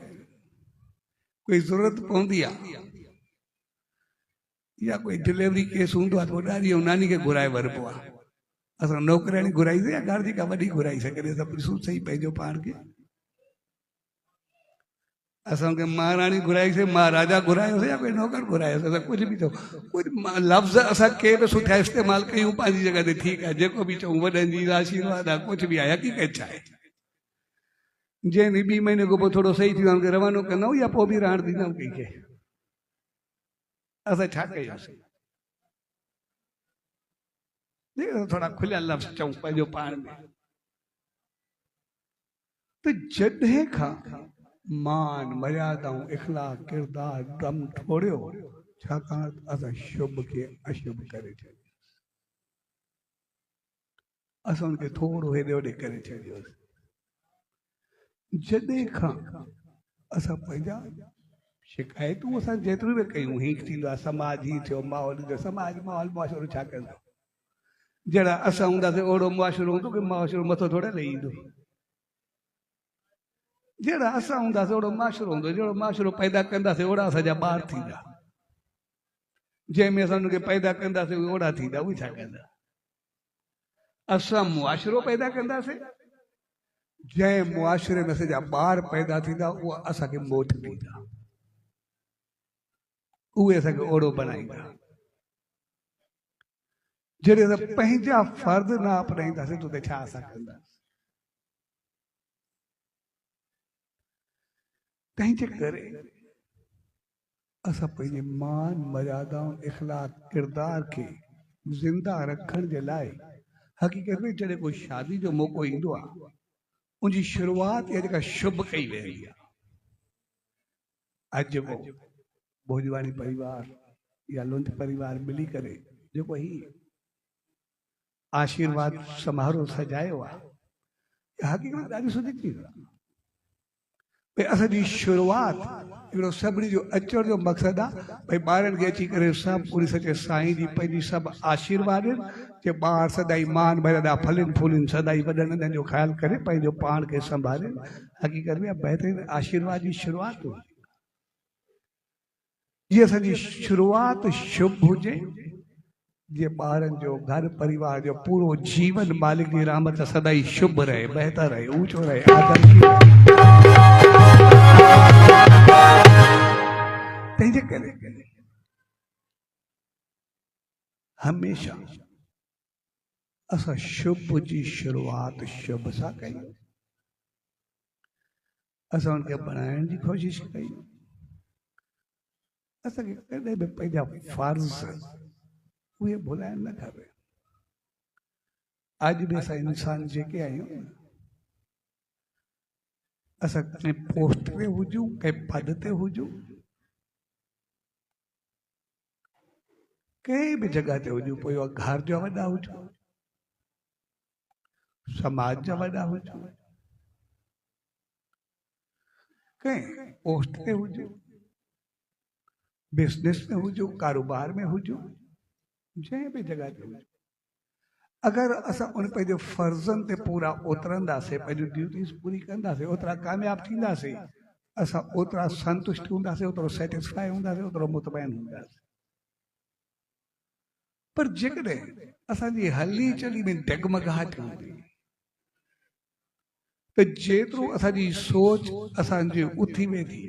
कोई ज़रूरत पवंदी आहे या कोई डिलीवरी केस हूंदो आहे त पोइ ॾाॾी ऐं नानी खे घुराए वरिबो आहे। असां नौकराणी घुराईसीं या घर जी का वॾी घुराई सघे असां ॾिसूं सही पंहिंजो पाण खे। असांखे महाराणी घुराईसीं महाराजा घुरायोसीं या कोई नौकर घुरायोसीं असां कुझु बि चऊं कुझु लफ़्ज़ असां के बि सुठा इस्तेमालु कयूं पंहिंजी जॻह ते ठीकु आहे। जेको बि चऊं वॾनि जी आशीर्वाद आहे कुझु बि आहे। हक़ीक़त छा आहे जंहिं ॾींहुं ॿी महीने खां पोइ थोरो सही थी वियो हुनखे रवानो कंदव या पोइ बि रहण ॾींदव कंहिंखे। असां छा कयोसीं थोरा खुलियल लफ़्ज़ चऊं पंहिंजो पाण में त जॾहिं खां मान मर्यादाऊं इख़लाक किरदार दम ठोड़ियो छाकाणि असां शुभ खे अशुभ करे छॾियो। असां उनखे थोरो हेॾे होॾे करे छॾियोसीं। जॾहिं खां असां पंहिंजा शिकायतूं असां जेतिरियूं बि कयूं हीअं थींदो आहे समाज ही थियो माहौल थियो समाज माहौल मुआशिरो छा कंदो। जहिड़ा असां हूंदासीं ओहिड़ो मुआशिरो हूंदो की मुआशिरो मथो थोरे लही ईंदो। जहिड़ा असां हूंदासीं ओहिड़ो मुआशिरो हूंदो। जहिड़ो मुआशिरो पैदा कंदासीं ओहिड़ा असांजा ॿार थींदा। जंहिंमें असां उनखे पैदा कंदासीं उहे ओहिड़ा थींदा। उहे छा कंदा। असां मुआशिरो पैदा कंदासीं जंहिं मुआशिरे में असांजा ॿार पैदा थींदा उहा असांखे मोट ॾींदा। उहे असांखे ओहिड़ो बनाईंदा। जॾहिं असां पंहिंजा फर्ज़ न अपनाईंदासीं त छा असां कंदासीं। तंहिंजे करे असां पंहिंजे मान मर्यादाऊं इख़लाक किरदार खे ज़िंदा रखण जे लाइ हक़ीक़त में जॾहिं कोई शादी जो मौक़ो ईंदो आहे उनजी शुरूआत इहा जेका शुभ कई वेंदी आहे। अॼु जेको भोजवानी परिवार या लुंड परिवार मिली करे जेको ही आशीर्वाद समारोह सजायो आहे हक़ीक़त ॾाढी सुठी चीज़ आहे। भई असांजी शुरूआत हिकिड़ो सभिनी जो अचण जो मक़सदु आहे भई ॿारनि खे अची करे सभु पूरी सचे साईं जी पंहिंजी सभु आशीर्वाद कि ॿार सदाई मान मर्यादा फलनि फूलनि सदाई वॾनि नंढनि जो ख़्यालु करे पंहिंजो पाण खे संभाले हक़ीक़त में बहितरीन आशीर्वाद जी शुरूआत हुजे। जीअं असांजी शुरूआत शुभ हुजे जीअं ॿारनि जो घर परिवार जो पूरो जीवन मालिक जी रहमत सदाई शुभ रहे बहितर रहे ऊंचो रहे आदर्श तंहिंजे करे हमेशा असां शुभ जी शुरूआत शुभ सां कयूं। असां उनखे बणाइण जी कोशिश कई। असांखे कॾहिं बि पंहिंजा फर्ज़ उहे भुलाइण न खपे। अॼु बि असां इंसान जेके आहियूं, असां कंहिं पोस्ट ते हुजूं, कंहिं पद ते हुजूं, कंहिं बि जॻह ते हुजूं, पोइ उहा घर जा वॾा हुजूं, समाज जा वॾा हुजूं, कंहिं पोस्ट ते हुजूं, बिजनेस में हुजूं, कारोबार में हुजूं, जंहिं बि जॻह ते हुजूं, अगर असां उन पंहिंजे फर्ज़नि ते पूरा उतरंदासीं, पंहिंजी ड्यूटीज़ पूरी कंदासीं, ओतिरा कामयाब थींदासीं, असां ओतिरा संतुष्ट हूंदासीं, ओतिरो सेटिस्फाई हूंदासीं, ओतिरो मुतमैन हूंदासीं। पर जेकॾहिं असांजी हली चली में डगमगाहट हूंदी, त जेतिरो असांजी सोच असांजी उथी वेंदी,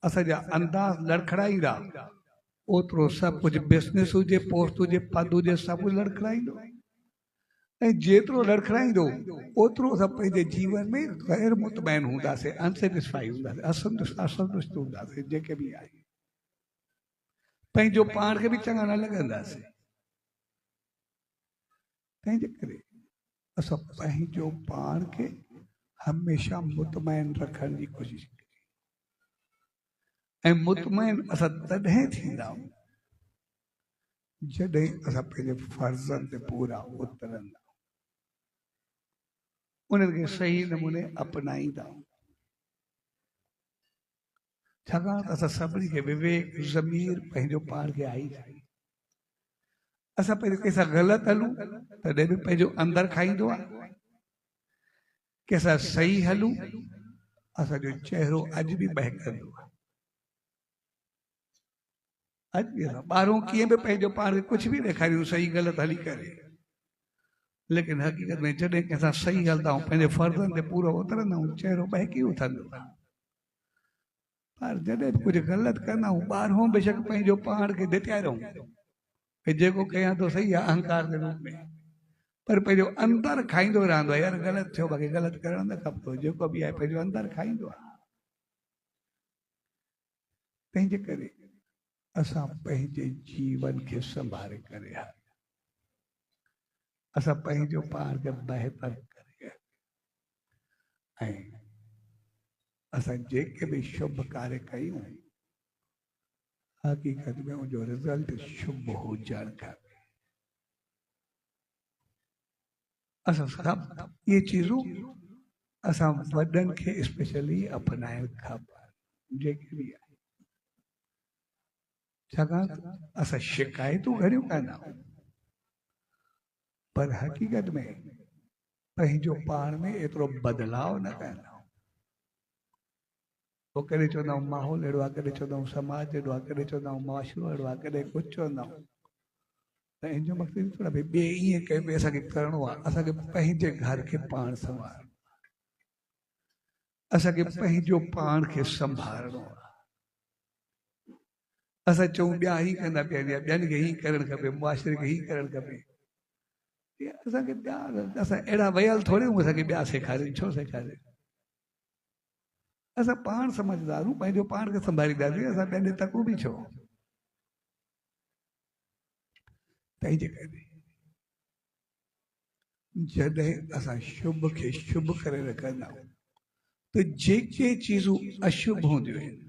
असांजा अंदाज़ लड़खड़ाईंदा, ओतिरो सभु कुझु बिज़नेस हुजे, पोस्ट हुजे, पद हुजे, सभु कुझु लड़खड़ाईंदो। ऐं जेतिरो लड़खड़ाईंदो, ओतिरो असां पंहिंजे जीवन में गैर मुतमैन हूंदासीं, अनसेटिस्फाई हूंदासीं, असंतुष्ट हूंदासीं। जेके बि आहे, पंहिंजो पाण खे बि चङा न लॻंदासीं। तंहिंजे करे असां पंहिंजो पाण खे हमेशह मुतमैन रखण जी कोशिशि करियूं। ऐं मुतमैन असां तॾहिं थींदा जॾहिं असां पंहिंजे फर्ज़नि ते पूरा उतरंदा, उन्हनि खे सही नमूने अपनाईंदा। छाकाणि त असां सभिनी खे विवेक ज़मीर पंहिंजो पाण खे आई आहे। असां पहिरीं कंहिंसां ग़लति हलूं तॾहिं बि पंहिंजो अंदरि खाईंदो आहे, कंहिंसां सही हलूं असांजो चहिरो अॼु बि महकंदो आहे। अॼु बि असां ॿाहिरों कीअं बि पंहिंजो पाण खे कुझु बि ॾेखारियूं सही ग़लति हली करे, लेकिन हक़ीक़त में जॾहिं कंहिंसां सही हलंदा आहियूं, पंहिंजे फर्ज़नि ते पूरो उतरंदा आहियूं, चहिरो महकी उथंदो आहे। पर जॾहिं बि कुझु ग़लति कंदा आहियूं, ॿाहिरों बेशक पंहिंजो पाण खे धिटायूं कि जेको कयां थो सही आहे, अहंकार जे रूप में, पर पंहिंजो अंदरि खाईंदो रहंदो आहे, यार ग़लति थियो, बाक़ी ग़लति करणु न खपंदो, जेको बि आहे पंहिंजो अंदरि खाईंदो आहे। तंहिंजे करे असां पंहिंजे जीवन खे संभाले करे असां पंहिंजो पाण खे बहितर करे ऐं असां जेके बि शुभ कार्य कयूं, हक़ीक़त में उनजो रिज़ल्ट शुभ हुजणु खपे। असां सभु इहे चीज़ूं असां वॾनि खे स्पेशली अपनाइणु खपनि, जेके बि आहे। छाकाणि असां शिकायतूं घणियूं कंदा आहियूं, पर हक़ीक़त में पंहिंजो पाण में एतिरो बदलाव न कंदा आहियूं। पोइ कॾहिं चवंदा आहियूं माहौल अहिड़ो आहे, कॾहिं चवंदा आहियूं समाज अहिड़ो आहे, कॾहिं चवंदा आहियूं मुआशिरो अहिड़ो आहे, कॾहिं कुझु चवंदा आहियूं। त इन जो मक़सदु थोरा भई ॿिए ईअं कयो भई असांखे करिणो आहे, असांखे पंहिंजे घर खे पाण संभालणो, असांखे पंहिंजो पाण खे संभालणो आहे। असां चऊं ॿिया ही कंदा पिया, ॿियनि खे ही करणु खपे, मुआशिरे खे ही करणु खपे, असांखे ॿिया असां अहिड़ा वयल थोरे हूं असांखे ॿिया सेखारिनि, छो सेखारे? असां पाण समझदार हूं, पंहिंजो पाण खे संभालींदासीं, असां ॿियनि तकूं बि छो? तंहिंजे करे जॾहिं असां शुभ खे शुभ करे रखंदा आहियूं, त जेके चीज़ूं अशुभ हूंदियूं आहिनि,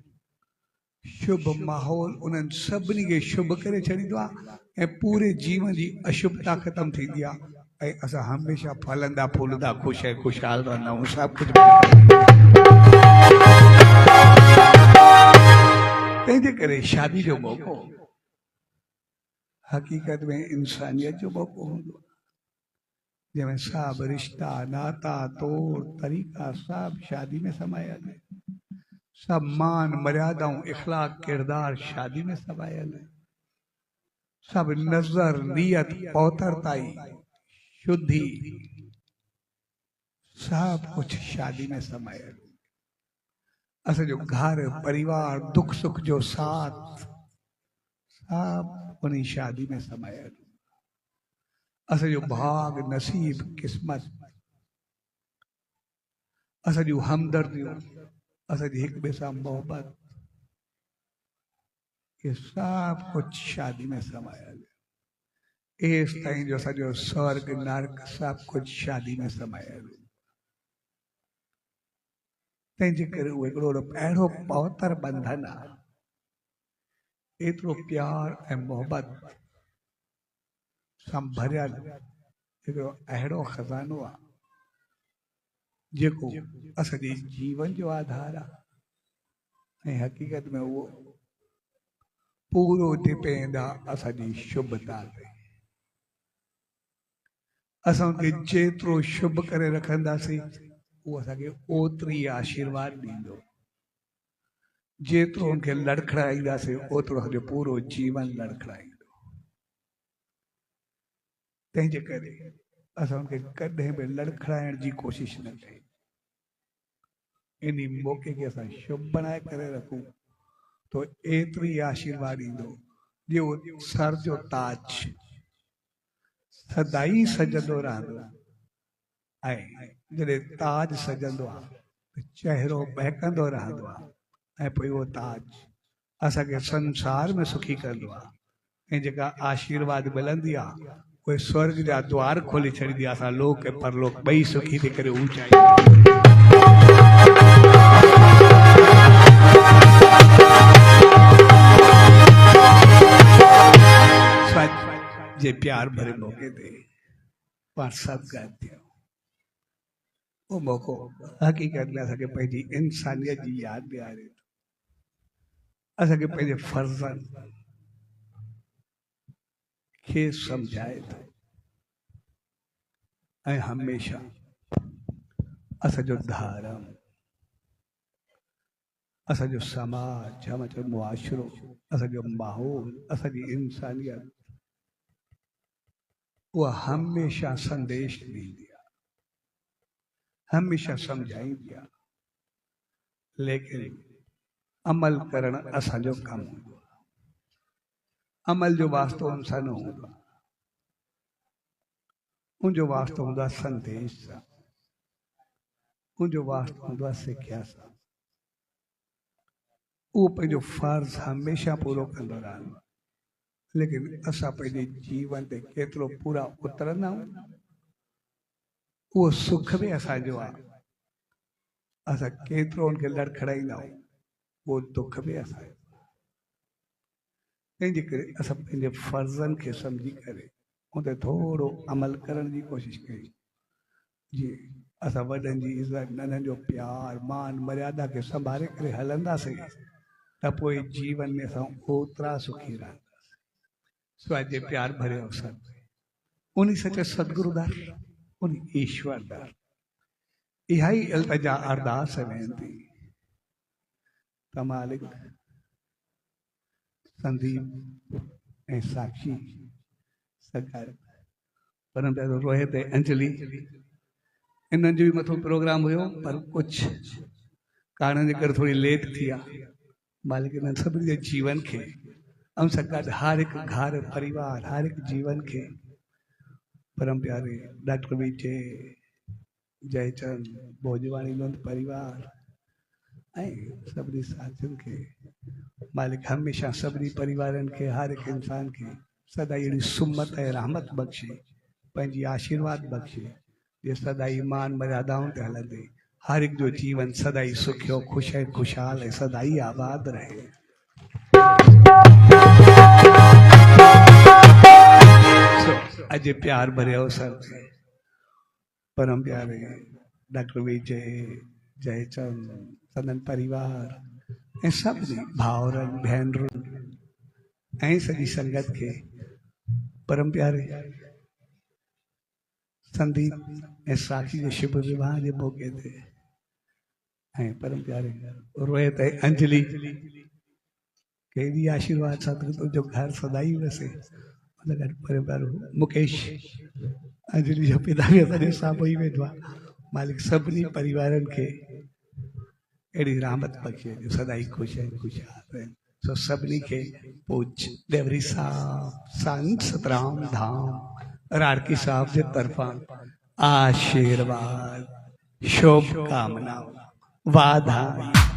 शुभ माहौल उन्हनि सभिनी खे शुभ करे छॾींदो आहे ऐं पूरे जीवन जी अशुभता ख़तम थींदी आहे ऐं असां हमेशह फलंदा फूलंदा ख़ुशि ऐं ख़ुशहाल रहंदा आहियूं। सभु कुझु तंहिंजे करे शादी जो मौक़ो हक़ीक़त में इंसानियत जो मौक़ो हूंदो आहे, जंहिंमें सभु रिश्ता नाता तौर तरीक़ा सभु शादी में समायल है, सब मान मर्यादाऊं इखलाक किरदार शादी में समायल है, सब नजर नियत औतरताई शुद्धि सब कुछ शादी में समायल। असांजो घर परिवार दुख सुख जो साथ सब उन्हीं शादी में समायल। असांजो भाग नसीब किस्मत, असांजूं हमदर्दियूं असांजी हिक ॿिए सां मोहबत, ये सब कुछ शादी में समायल है। इस ताईं जो सॼो स्वर्ग नरक सब कुछ शादी में समायल है। तंहिंजे करे उहो हिकिड़ो अहिड़ो पवित्र बंधन आहे, एतिरो प्यार ऐं मोहबत सां भरियल हिकिड़ो अहिड़ो खज़ानो आहे जेको असांजे जीवन जो आधार आहे। ऐं हक़ीक़त में उहो पूरो डिपेंड आहे असांजी शुभता ते। असांखे जेतिरो शुभ करे रखंदासीं उहो असांखे ओतिरी आशीर्वाद ॾींदो। जेतिरो उनखे लड़खड़ाईंदासीं ओतिरो असांजो पूरो जीवन लड़खड़ाईंदो। तंहिंजे करे असांखे कॾहिं बि लड़खड़ाइण जी कोशिशि न कई। इन मौक़े खे असां शुभ बणाए करे रखूं तो एतिरी आशीर्वाद ईंदो जो सर जो ताज सदाई सजंदो रहंदो। ऐं जॾहिं ताज सजंदो आहे त चहिरो महकंदो रहंदो आहे। ऐं पोइ उहो ताज असांखे संसार में सुखी कंदो आहे। ऐं जेका आशीर्वाद मिलंदी आहे उहे स्वर्ग जा द्वार खोले छॾींदी आहे। असां लोक ऐं परलोक ॿई सुखी थी करे ऊचाई जे प्यार भरे मौके ते पाण सभु गॾु थियो। वो मौक़ो हक़ीक़त में असांखे पंहिंजी इंसानियत जी यादि ॾियारे थो। असांखे पंहिंजे फर्ज़नि खे सम्झाए थो। ऐं हमेशह असांजो धर्म, असांजो समाज, असांजो मुआशिरो, असांजो माहौल, असांजी इंसानियत उहा हमेशह संदेश ॾींदी आहे, हमेशह सम्झाईंदी आहे। लेकिन अमल करणु असांजो कमु हूंदो आहे। अमल जो वास्तो हुन सां न हूंदो आहे। उनजो वास्तो हूंदो आहे संदेश सां, उनजो वास्तो हूंदो आहे सिख्या सां। उहो पंहिंजो फर्ज़ हमेशह पूरो कंदो रहंदो। लेकिन असां पंहिंजे जीवन ते केतिरो पूरा उतरंदा आहियूं उहो सुख बि असांजो आहे। असां केतिरो उनखे लड़खड़ाईंदा आहियूं उहो दुख बि असांजो। तंहिंजे करे असां पंहिंजे फर्ज़नि खे सम्झी करे उन ते थोरो अमल करण जी कोशिशि कई। जीअं असां वॾनि जी इज़त, नंढनि जो प्यार, मान मर्यादा खे संभाले करे हलंदासीं त पोइ जीवन में असां ओतिरा सुखी रहंदासीं। सवाइ जे प्यार भरे अवसर उन सचे सतगुरु दर, उन ईश्वर दर इहा ई इल्तिजा अरदास वेंदी त मालिक संदीप ऐं साक्षी सगार पर रोहित ऐं अंजलि इन्हनि जो बि मथो प्रोग्राम हुयो पर कुझु कारण जे करे थोरी लेट थी आहे। मालिक इन्हनि सभिनी जे जीवन खे ऐं सां गॾु हर हिकु घर परिवार, हर हिकु जीवन खे परम प्यारे डॉक्टर विजय जयचंद भोजवाणी नंद परिवार ऐं सभिनी साथियुनि खे मालिक हमेशह सभिनी परिवारनि खे, हर हिकु इंसान खे सदाई अहिड़ी सुमत ऐं रहमत बख़्शे, पंहिंजी आशीर्वाद बख़्शे जे सदाई मान मर्यादाउनि ते हलंदे हर हिकु जो जीवन सदाई सुखियो, ख़ुशि ऐं ख़ुशहाल ऐं सदाई आबाद रहे। अॼु प्यार भरे अवसर ते परम प्यारे डॉक्टर विजय जयचंद सदन परिवार ऐं सभिनी भाउरनि भेनरुनि ऐं सॼी संगत खे परम प्यारे संदीप ऐं साक्षी जे शुभ विवाह जे मौक़े ते ऐं परम प्यारे रोहित ऐं अंजलि कहिड़ी आशीर्वाद सां तुंहिंजो घर सदाई वसे। परम प्यारो मुकेश अंजलि जो पिता बि असांजे साम्हूं ई वेठो आहे। मालिक सभिनी परिवारनि खे अहिड़ी रहमत बख़्शे जो सदाई ख़ुशि ऐं ख़ुशहाल रहनि। सो सभिनी खे पूज देवरी साहब संत सतराम धाम राड़की साहब जे तरफ़ां आशीर्वाद शुभकामनाऊं वाधायूं।